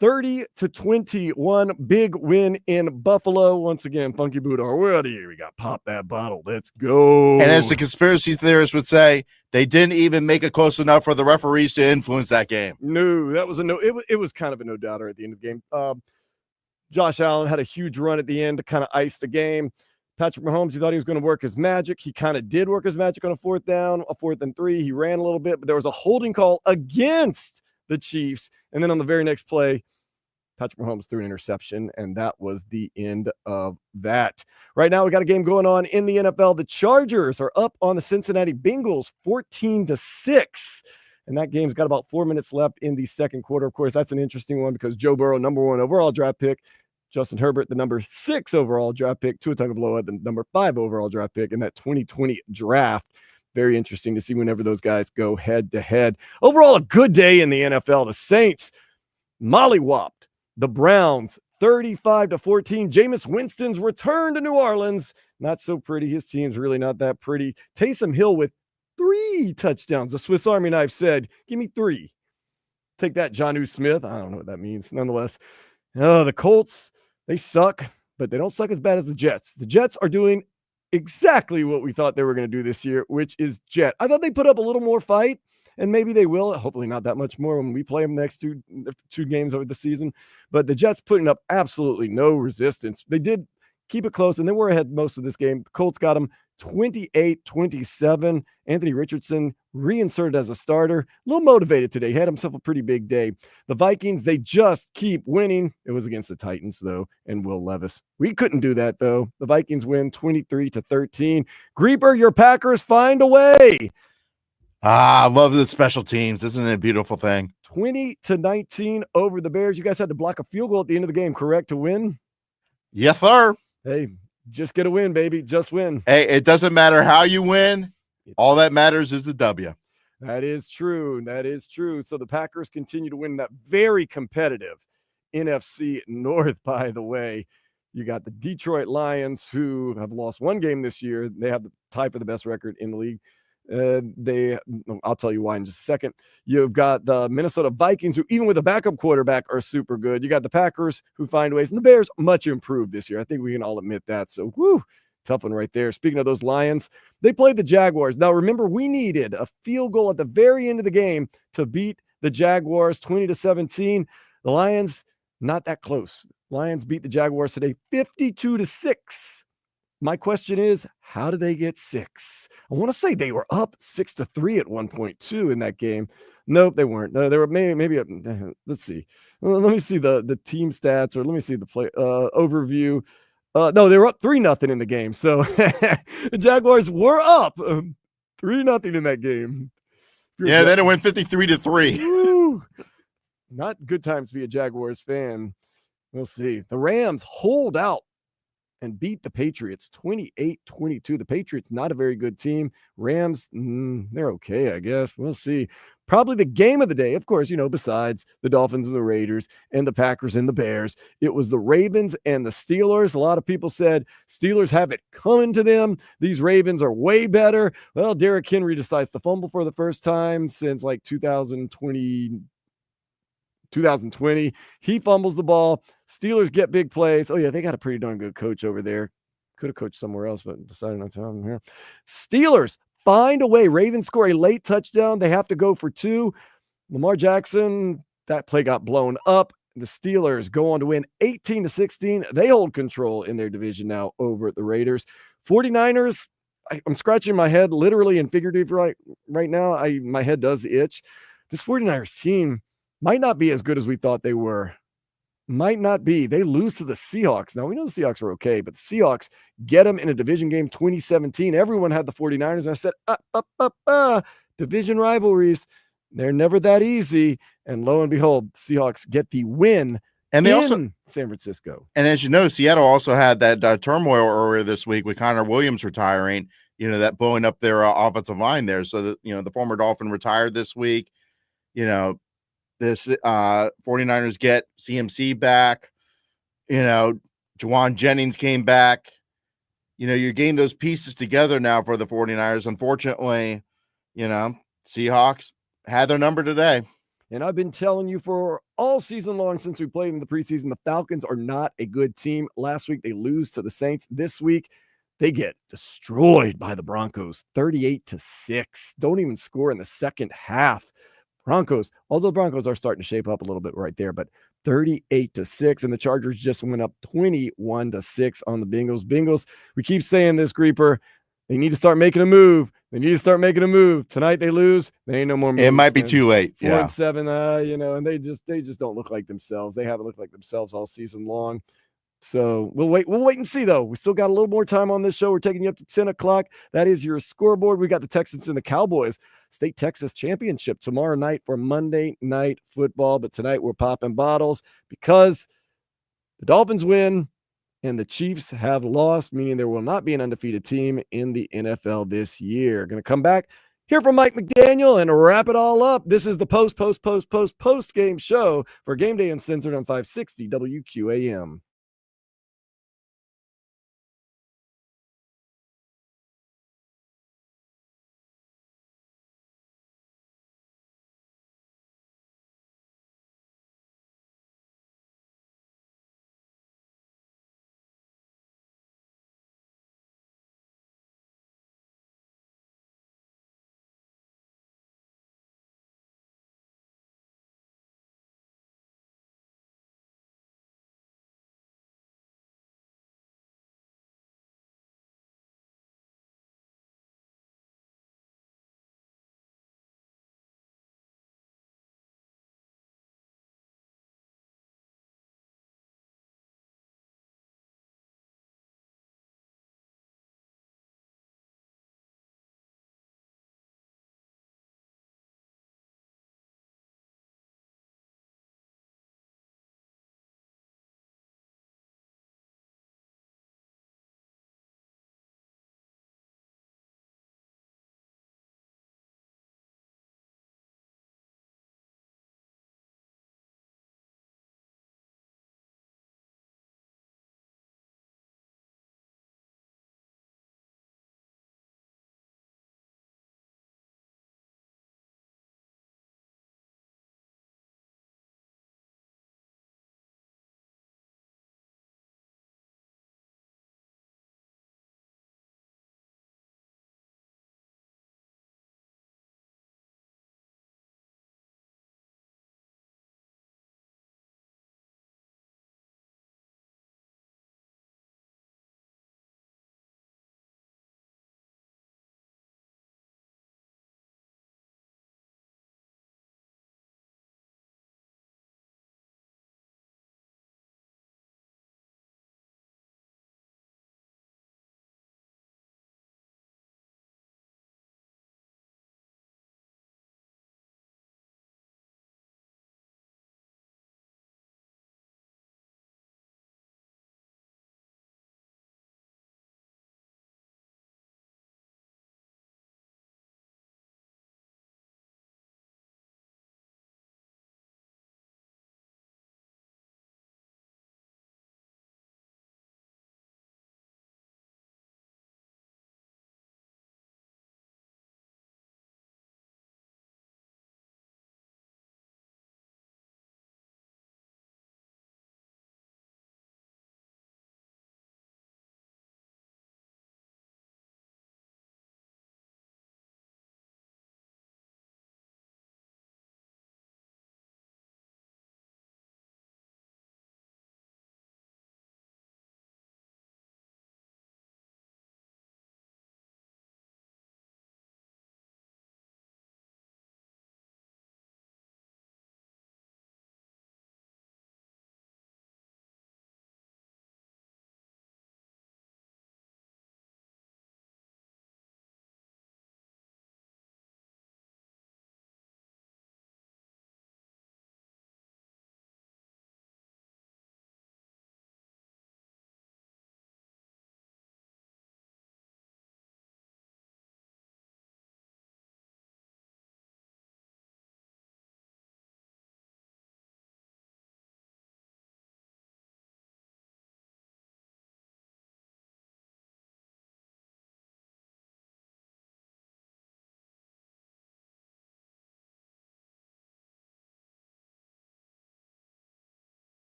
30-21, big win in Buffalo. Once again, Funky Buddha, we're out of here. We got pop that bottle. Let's go. And as the conspiracy theorists would say, they didn't even make it close enough for the referees to influence that game. No, that was a no. It was kind of a no doubter at the end of the game. Josh Allen had a huge run at the end to kind of ice the game. Patrick Mahomes, you thought he was going to work his magic. He kind of did work his magic on a 4th and 3. He ran a little bit, but there was a holding call against the Chiefs. And then on the very next play, Patrick Mahomes threw an interception, and that was the end of that. Right now, we got a game going on in the NFL. The Chargers are up on the Cincinnati Bengals 14-6. And that game's got about 4 minutes left in the second quarter. Of course, that's an interesting one because Joe Burrow, number 1 overall draft pick. Justin Herbert, the number 6 overall draft pick. Tua Tagovailoa, the number 5 overall draft pick in that 2020 draft. Very interesting to see whenever those guys go head-to-head. Overall, a good day in the NFL. The Saints mollywopped the Browns 35-14. Jameis Winston's return to New Orleans. Not so pretty. His team's really not that pretty. Taysom Hill with 3 touchdowns. The Swiss Army knife said, give me 3. Take that, Jonnu Smith. I don't know what that means. Nonetheless, the Colts, they suck, but they don't suck as bad as the Jets. The Jets are doing exactly what we thought they were going to do this year, which is jet. I thought they put up a little more fight, and maybe they will. Hopefully not that much more when we play them next two games over the season. But the Jets putting up absolutely no resistance. They did keep it close, and they were ahead most of this game. The Colts got them 28-27. Anthony Richardson reinserted as a starter. A little motivated today. He had himself a pretty big day. The Vikings, they just keep winning. It was against the Titans, though, and Will Levis. We couldn't do that, though. The Vikings win 23-13. Grieper, your Packers find a way. I love the special teams. Isn't it a beautiful thing? 20-19 over the Bears. You guys had to block a field goal at the end of the game, correct, to win? Yes, sir. Hey, just get a win, baby. Just win. Hey, it doesn't matter how you win. All that matters is the W. That is true. That is true. So the Packers continue to win that very competitive NFC North, by the way. You got the Detroit Lions, who have lost 1 game this year. They have the tie for the best record in the league. I'll tell you why in just a second. You've got the Minnesota Vikings, who even with a backup quarterback are super good. You got the Packers, who find ways, and the Bears much improved this year. I think we can all admit that. So, tough one right there. Speaking of those Lions, they played the Jaguars. Now, remember, we needed a field goal at the very end of the game to beat the Jaguars 20-17. The Lions, not that close. Lions beat the Jaguars today 52-6. My question is, how did they get 6? I want to say they were up 6-3 at one point too in that game. Nope, they weren't. No, they were maybe let's see. Let me see the team stats, or let me see the play overview. No, they were up 3-0 in the game. So the Jaguars were up 3-0 in that game. Yeah, then it went 53-3. Not good times to be a Jaguars fan. We'll see. The Rams hold out and beat the Patriots 28-22. The Patriots, not a very good team. Rams, they're okay, I guess. We'll see. Probably the game of the day, of course, besides the Dolphins and the Raiders and the Packers and the Bears, it was the Ravens and the Steelers. A lot of people said Steelers have it coming to them. These Ravens are way better. Well, Derrick Henry decides to fumble for the first time since like 2020. He fumbles the ball. Steelers get big plays. Oh, yeah, they got a pretty darn good coach over there. Could have coached somewhere else, but decided not to have him here. Steelers find a way. Ravens score a late touchdown. They have to go for 2. Lamar Jackson, that play got blown up. The Steelers go on to win 18-16. They hold control in their division now over the Raiders. 49ers, I'm scratching my head literally and figuratively right now. My head does itch. This 49ers team might not be as good as we thought they were. Might not be. They lose to the Seahawks. Now, we know the Seahawks are okay, but the Seahawks get them in a division game 2017. Everyone had the 49ers. And I said, division rivalries, they're never that easy. And lo and behold, Seahawks get the win and they in also San Francisco. And as you know, Seattle also had that turmoil earlier this week with Connor Williams retiring, that blowing up their offensive line there. So that, the former Dolphin retired this week. This 49ers get CMC back. Juwan Jennings came back. You're getting those pieces together now for the 49ers. Unfortunately, Seahawks had their number today. And I've been telling you for all season long since we played in the preseason, the Falcons are not a good team. Last week, they lose to the Saints. This week, they get destroyed by the Broncos, 38-6. Don't even score in the second half. Broncos, although Broncos are starting to shape up a little bit right there, but 38-6. And the Chargers just went up 21-6 on the Bengals. We keep saying this, Creeper. They need to start making a move. Tonight they lose. They ain't no more moves. It might be too late. 4-7, and they just don't look like themselves. They haven't looked like themselves all season long. So we'll wait and see, though. We still got a little more time on this show. We're taking you up to 10 o'clock. That is your scoreboard. We got the Texans and the Cowboys State Texas Championship tomorrow night for Monday Night Football. But tonight we're popping bottles because the Dolphins win and the Chiefs have lost, meaning there will not be an undefeated team in the NFL this year. Going to come back, hear from Mike McDaniel, and wrap it all up. This is the post-game show for Game Day Uncensored on 560 WQAM.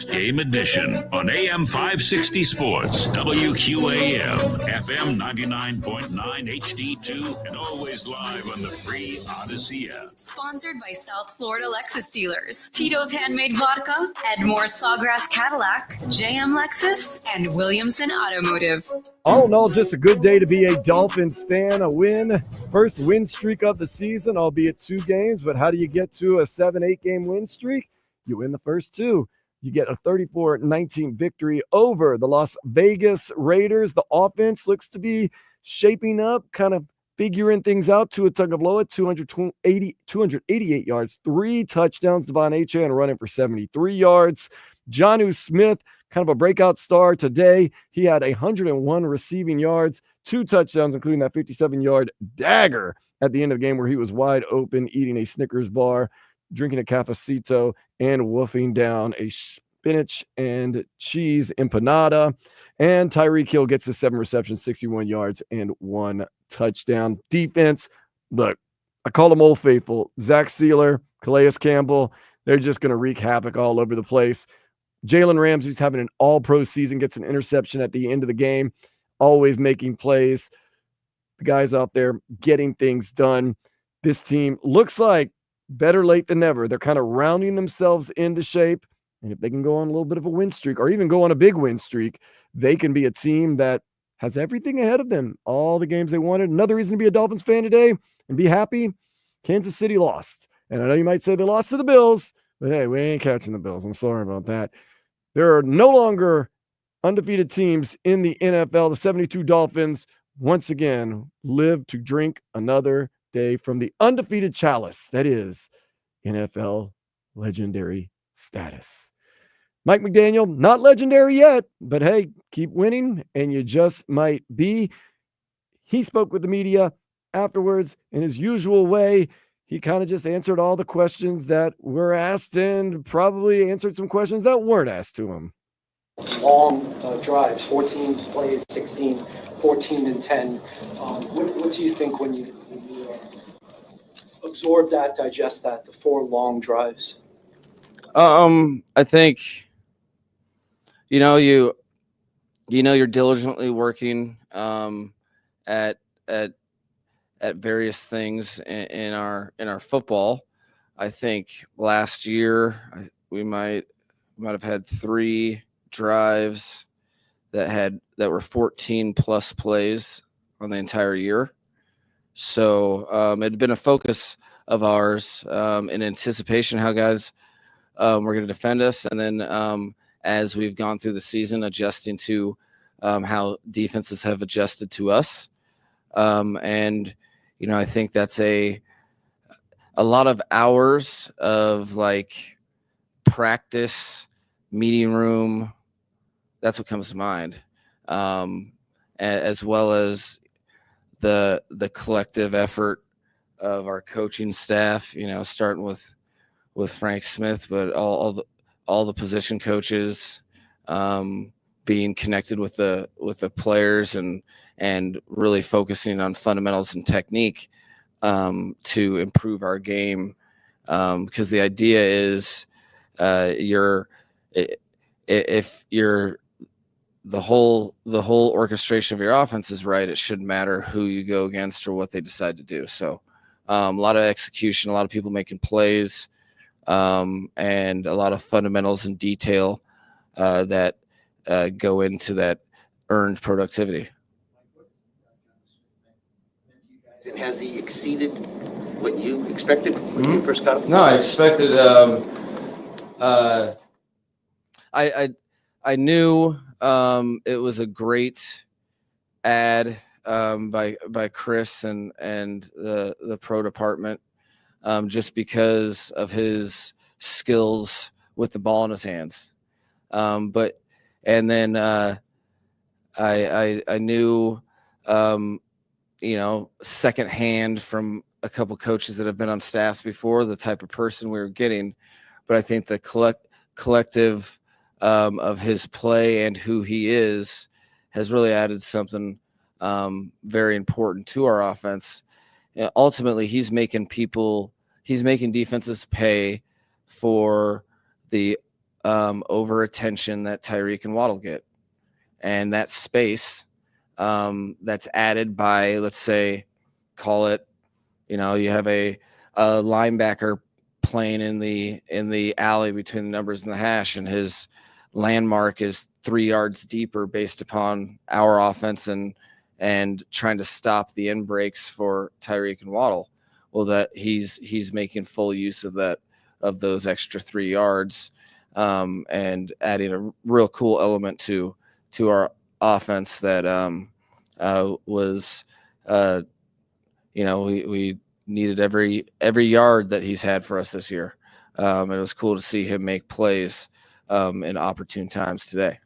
Game edition on AM 560 Sports, WQAM, FM 99.9 HD2, and always live on the free Odyssey app. Sponsored by South Florida Lexus dealers, Tito's Handmade Vodka, Edmore Sawgrass Cadillac, JM Lexus, and Williamson Automotive. All in all, just a good day to be a Dolphins fan. A win, first win streak of the season, albeit 2 games. But how do you get to a 7-8 game win streak? You win the first 2. You get a 34-19 victory over the Las Vegas Raiders. The offense looks to be shaping up, kind of figuring things out. Tua Tagovailoa, 288 yards, 3 touchdowns. Devon Achane running for 73 yards. Jonnu Smith, kind of a breakout star today. He had 101 receiving yards, 2 touchdowns, including that 57-yard dagger at the end of the game where he was wide open, eating a Snickers bar, drinking a cafecito, and wolfing down a spinach and cheese empanada. And Tyreek Hill gets his 7 receptions, 61 yards, and 1 touchdown. Defense, look, I call them Old Faithful. Zack Seeler, Calais Campbell, they're just going to wreak havoc all over the place. Jalen Ramsey's having an all-pro season, gets an interception at the end of the game, always making plays. The guys out there getting things done. This team looks like better late than never. They're kind of rounding themselves into shape. And if they can go on a little bit of a win streak or even go on a big win streak, they can be a team that has everything ahead of them. All the games they wanted. Another reason to be a Dolphins fan today and be happy, Kansas City lost. And I know you might say they lost to the Bills, but hey, we ain't catching the Bills. I'm sorry about that. There are no longer undefeated teams in the NFL. The 72 Dolphins once again live to drink another day from the undefeated chalice that is NFL legendary status. Mike McDaniel, not legendary yet, but hey, keep winning and you just might be. He spoke with the media afterwards in his usual way. He kind of just answered all the questions that were asked and probably answered some questions that weren't asked to him. Long drives, 14 plays, 16, 14 and 10. What do you think when you absorb that, digest that, the 4 long drives? I think, you're diligently working at various things in our football. I think last year we might have had 3 drives that were 14 plus plays on the entire year. So it had been a focus of ours in anticipation how guys were going to defend us, and then as we've gone through the season, adjusting to how defenses have adjusted to us. And I think that's a lot of hours of like practice, meeting room. That's what comes to mind, as well as the collective effort of our coaching staff. Starting with Frank Smith, but all the position coaches, being connected with the players and really focusing on fundamentals and technique to improve our game. Because the idea is if the whole orchestration of your offense is right, it shouldn't matter who you go against or what they decide to do. So a lot of execution, a lot of people making plays, and a lot of fundamentals and detail that go into that earned productivity. And has he exceeded what you expected when you first got him? No, I expected. I knew it was a great ad by Chris and the pro department, just because of his skills with the ball in his hands. I knew, secondhand from a couple coaches that have been on staffs before, the type of person we were getting. But I think the collective of his play and who he is has really added something very important to our offense. Ultimately, he's making defenses pay for the over attention that Tyreek and Waddle get. And that space that's added by, let's say, call it, you have a linebacker playing in the alley between the numbers and the hash, and his landmark is 3 yards deeper based upon our offense and trying to stop the in breaks for Tyreek and Waddle. Well, that he's making full use of those extra 3 yards, and adding a real cool element to our offense that was we needed every yard that he's had for us this year. It was cool to see him make plays in opportune times today.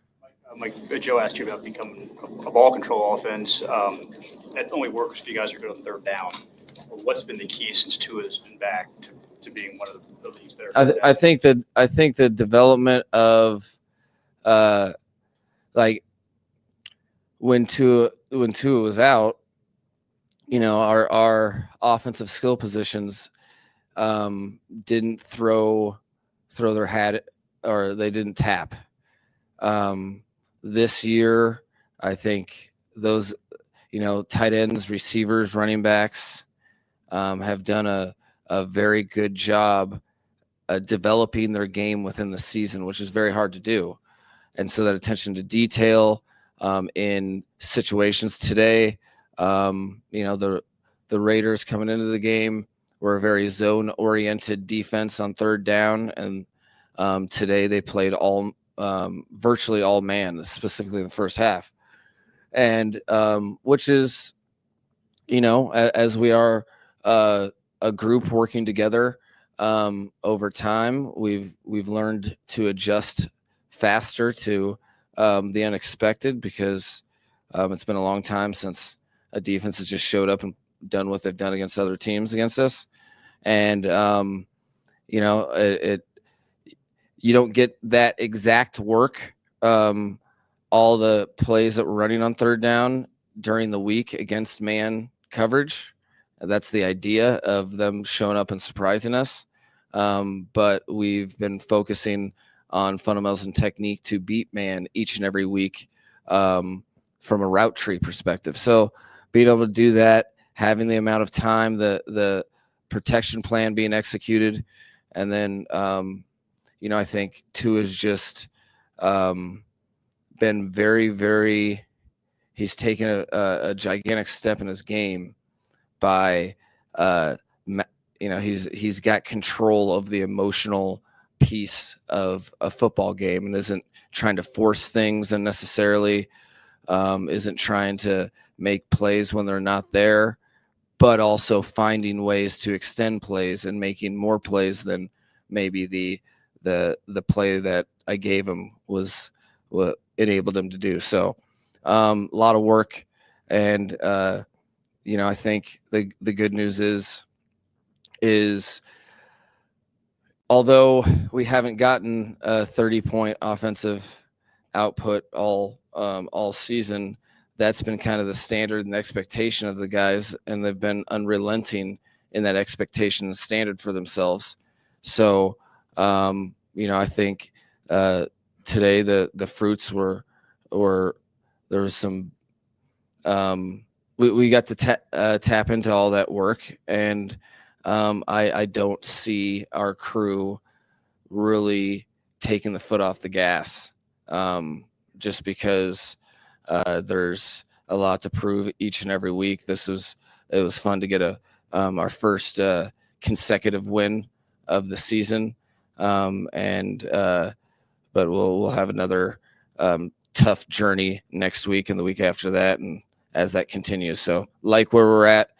Like Joe asked you about becoming a ball control offense. That only works if you guys are good on third down. What's been the key since Tua has been back to being one of the league's better? I think the development of like when Tua was out, our offensive skill positions didn't throw their hat, or they didn't tap. This year, I think those, tight ends, receivers, running backs have done a very good job developing their game within the season, which is very hard to do. And so that attention to detail in situations today, the Raiders coming into the game were a very zone-oriented defense on third down, and today they played virtually all man, specifically in the first half. And which is, as we are a group working together over time, we've learned to adjust faster to the unexpected, because it's been a long time since a defense has just showed up and done what they've done against other teams against us. And you don't get that exact work, all the plays that we're running on third down during the week against man coverage. That's the idea of them showing up and surprising us. But we've been focusing on fundamentals and technique to beat man each and every week from a route tree perspective. So being able to do that, having the amount of time, the protection plan being executed, and then I think Tua has just been very, very. He's taken a gigantic step in his game by, he's got control of the emotional piece of a football game and isn't trying to force things unnecessarily, isn't trying to make plays when they're not there, but also finding ways to extend plays and making more plays than maybe the play that I gave him was what enabled him to do. So a lot of work. And, I think the good news is although we haven't gotten a 30-point offensive output all season, that's been kind of the standard and expectation of the guys, and they've been unrelenting in that expectation and standard for themselves. So, I think today the fruits were there was some we got to tap into all that work, and I don't see our crew really taking the foot off the gas, just because there's a lot to prove each and every week. It was fun to get our first consecutive win of the season, but we'll have another tough journey next week and the week after that, and as that continues. So like where we're at,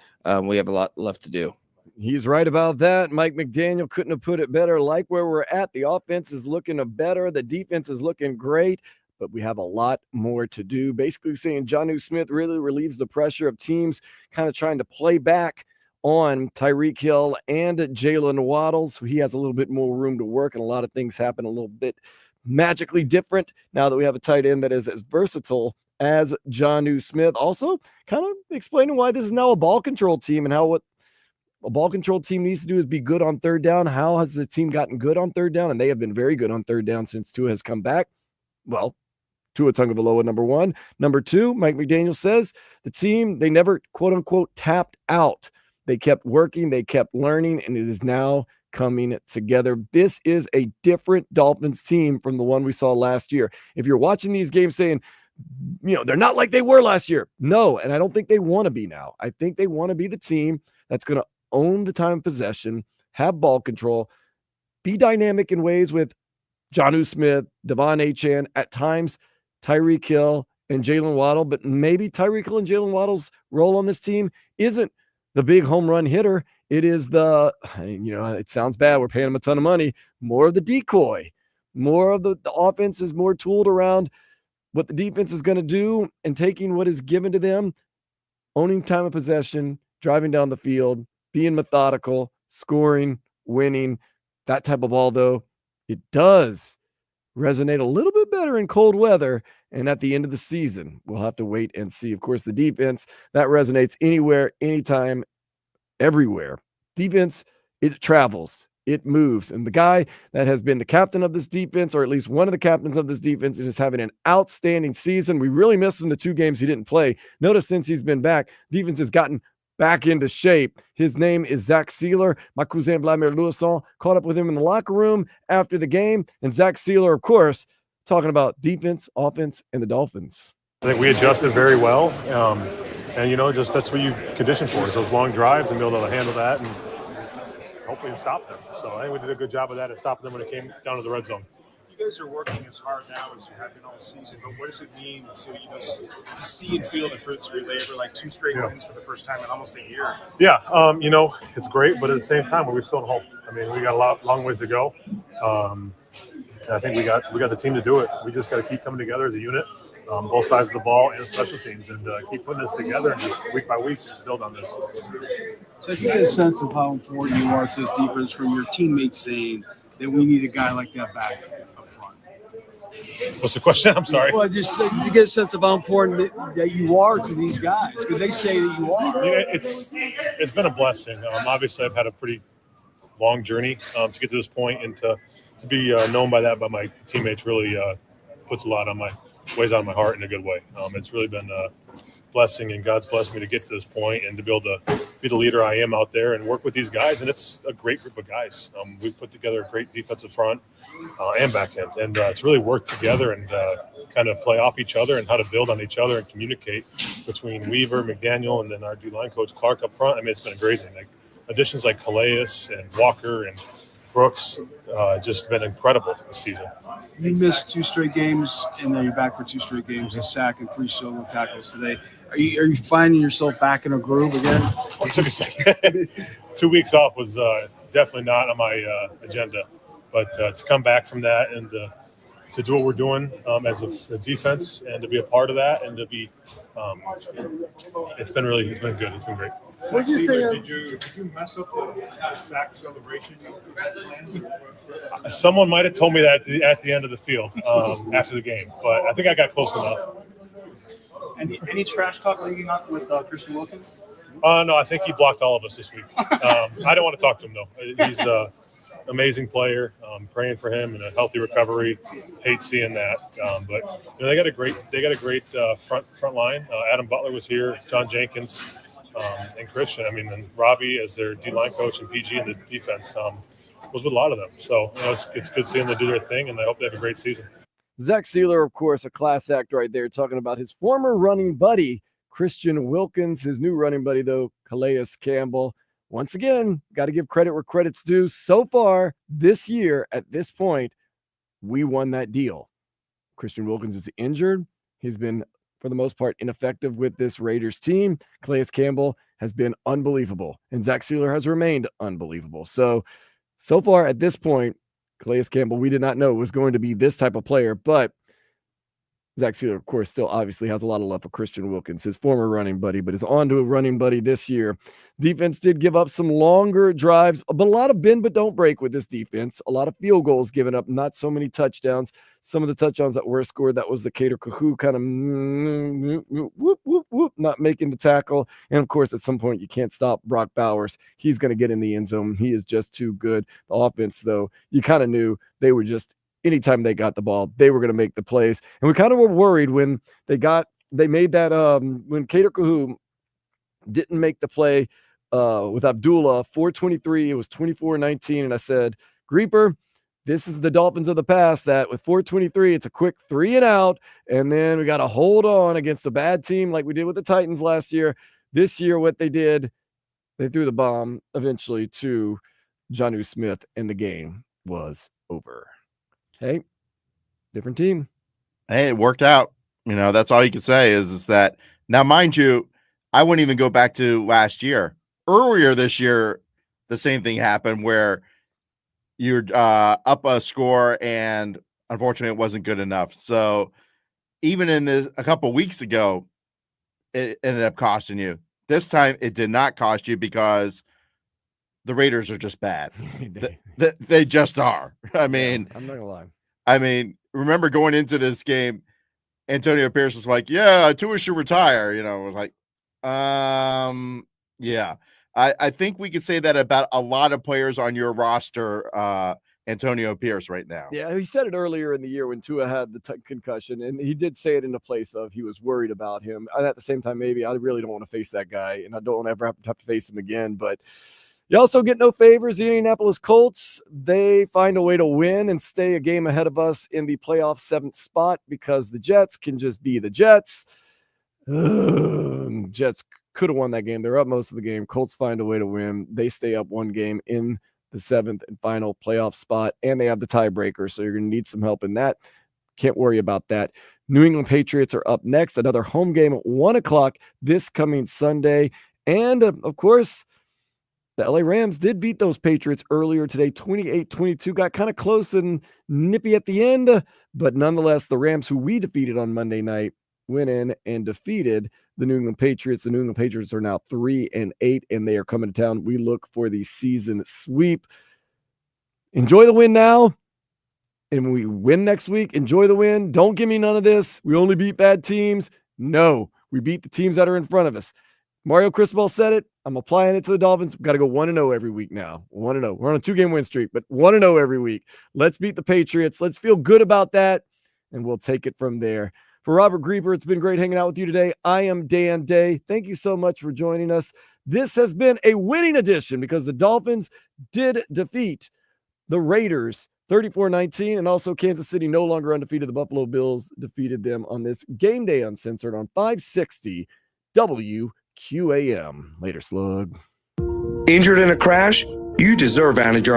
we have a lot left to do. He's right about that. Mike McDaniel couldn't have put it better. Like where we're at, the offense is looking better. The defense is looking great, but we have a lot more to do. Basically saying Jonnu Smith really relieves the pressure of teams kind of trying to play back on Tyreek Hill and Jalen Waddle. So he has a little bit more room to work, and a lot of things happen a little bit magically different now that we have a tight end that is as versatile as Jonnu Smith. Also kind of explaining why this is now a ball control team and how a ball control team needs to do is be good on third down. How has the team gotten good on third down? And they have been very good on third down since Tua has come back. Well, Tua Tagovailoa, number one. Number two, Mike McDaniel says the team, they never, quote unquote, tapped out. They kept working, they kept learning, and it is now coming together. This is a different Dolphins team from the one we saw last year. If you're watching these games saying, they're not like they were last year. No, and I don't think they want to be now. I think they want to be the team that's going to own the time of possession, have ball control, be dynamic in ways with Jonnu Smith, Devon Achane, at times Tyreek Hill and Jalen Waddle, but maybe Tyreek Hill and Jalen Waddle's role on this team isn't the big home run hitter. It is it sounds bad. We're paying them a ton of money. More of the decoy, more of the offense is more tooled around what the defense is going to do and taking what is given to them, owning time of possession, driving down the field, being methodical, scoring, winning. That type of ball, though, it does resonate a little bit better in cold weather. And at the end of the season, we'll have to wait and see. Of course, the defense, that resonates anywhere, anytime, everywhere. Defense, it travels, it moves. And the guy that has been the captain of this defense, or at least one of the captains of this defense, is having an outstanding season. We really missed him the 2 games he didn't play. Notice since he's been back, defense has gotten back into shape. His name is Zack Seeler. My cousin Vladimir Louison caught up with him in the locker room after the game. And Zack Seeler, of course, talking about defense, offense, and the Dolphins. I think we adjusted very well. Just that's what you condition for, is those long drives and be able to handle that and hopefully stop them. So I think we did a good job of that and stopping them when it came down to the red zone. You guys are working as hard now as you have been all season, but what does it mean to see and feel the fruits of your labor, like 2 straight wins for the first time in almost a year? Yeah, it's great, but at the same time, we're still in hope. I mean, we got a long ways to go. I think we got the team to do it. We just got to keep coming together as a unit, both sides of the ball and special teams, and keep putting this together and just week by week build on this. So if you get a sense of how important you are to this defense from your teammates saying that we need a guy like that back up front. What's the question? I'm sorry. Well, just you get a sense of how important that you are to these guys, because they say that you are. Yeah, it's been a blessing. Obviously, I've had a pretty long journey to get to this point, and to be known by that by my teammates really puts a lot on weighs on my heart in a good way. It's really been a blessing, and God's blessed me to get to this point and to be able to be the leader I am out there and work with these guys. And it's a great group of guys. We've put together a great defensive front and back end, and it's really worked together and kind of play off each other and how to build on each other and communicate between Weaver, McDaniel, and then our D-line coach Clark up front. I mean, it's been amazing. Like additions like Calais and Walker and Brooks, just been incredible this season. You missed 2 straight games, and then you're back for 2 straight games, a sack and 3 solo tackles today. Are you finding yourself back in a groove again? It took a second. 2 weeks off was definitely not on my agenda, but to come back from that and to do what we're doing as a defense and to be a part of that and to be, it's been good. It's been great. What did you say? Did you mess up the sack celebration? Someone might have told me that at the end of the field after the game, but I think I got close enough. Any trash talk leading up with Christian Wilkins? No, I think he blocked all of us this week. I don't want to talk to him though. He's an amazing player. Praying for him and a healthy recovery. Hate seeing that, but they got a great front line. Adam Butler was here. John Jenkins. And Christian, and Robbie as their D-line coach and PG in the defense was with a lot of them. So it's good seeing them do their thing, and I hope they have a great season. Zack Seeler, of course, a class act right there, talking about his former running buddy, Christian Wilkins, his new running buddy, though, Calais Campbell. Once again, got to give credit where credit's due. So far this year, at this point, we won that deal. Christian Wilkins is injured. He's been, for the most part, ineffective with this Raiders team. Calais Campbell has been unbelievable, and Zack Seeler has remained unbelievable. So far at this point, Calais Campbell, we did not know was going to be this type of player, but Zack Seeler, of course, still obviously has a lot of love for Christian Wilkins, his former running buddy, but is on to a running buddy this year. Defense did give up some longer drives, but a lot of bend but don't break with this defense. A lot of field goals given up, not so many touchdowns. Some of the touchdowns that were scored, that was the Cater Kahoo kind of whoop, whoop, whoop, not making the tackle. And of course, at some point, you can't stop Brock Bowers. He's going to get in the end zone. He is just too good. The offense, though, you kind of knew they were just, anytime they got the ball, they were going to make the plays. And we kind of were worried when they made that, when Cater Kahoo didn't make the play with Abdullah, 4:23, it was 24-19. And I said, Greeper, this is the Dolphins of the past, that with 4:23, it's a quick 3 and out. And then we got to hold on against a bad team like we did with the Titans last year. This year, what they did, they threw the bomb eventually to Jonnu Smith, and the game was over. Hey, different team. Hey, it worked out. That's all you can say is that now, mind you, I wouldn't even go back to last year. Earlier this year, the same thing happened where you're up a score and unfortunately it wasn't good enough. So even in this, a couple weeks ago, it ended up costing you. This time it did not cost you because the Raiders are just bad. They just are. I mean, I'm not gonna lie. I mean, remember going into this game, Antonio Pierce was like, "Yeah, Tua should retire." It was like, yeah. I think we could say that about a lot of players on your roster, Antonio Pierce, right now. Yeah, he said it earlier in the year when Tua had the concussion, and he did say it in the place of he was worried about him. And at the same time, maybe I really don't want to face that guy, and I don't want to ever have to face him again. But you also get no favors. The Indianapolis Colts, they find a way to win and stay a game ahead of us in the playoff 7th spot because the Jets can just be the Jets. Jets could have won that game. They're up most of the game. Colts find a way to win. They stay up one game in the 7th and final playoff spot, and they have the tiebreaker, so you're going to need some help in that. Can't worry about that. New England Patriots are up next. Another home game at 1 o'clock this coming Sunday. And, of course, the LA Rams did beat those Patriots earlier today, 28-22. Got kind of close and nippy at the end, but nonetheless, the Rams, who we defeated on Monday night, went in and defeated the New England Patriots. The New England Patriots are now 3-8, and they are coming to town. We look for the season sweep. Enjoy the win now, and we win next week. Enjoy the win. Don't give me none of this. We only beat bad teams. No, we beat the teams that are in front of us. Mario Cristobal said it. I'm applying it to the Dolphins. We've got to go 1-0 every week now. 1-0. We're on a 2-game win streak, but 1-0 every week. Let's beat the Patriots. Let's feel good about that, and we'll take it from there. For Robert Grieber, it's been great hanging out with you today. I am Dan Day. Thank you so much for joining us. This has been a winning edition because the Dolphins did defeat the Raiders 34-19, and also Kansas City no longer undefeated. The Buffalo Bills defeated them on this Game Day Uncensored on 560 WQAM. Later, Slug. Injured in a crash? You deserve Anadrol.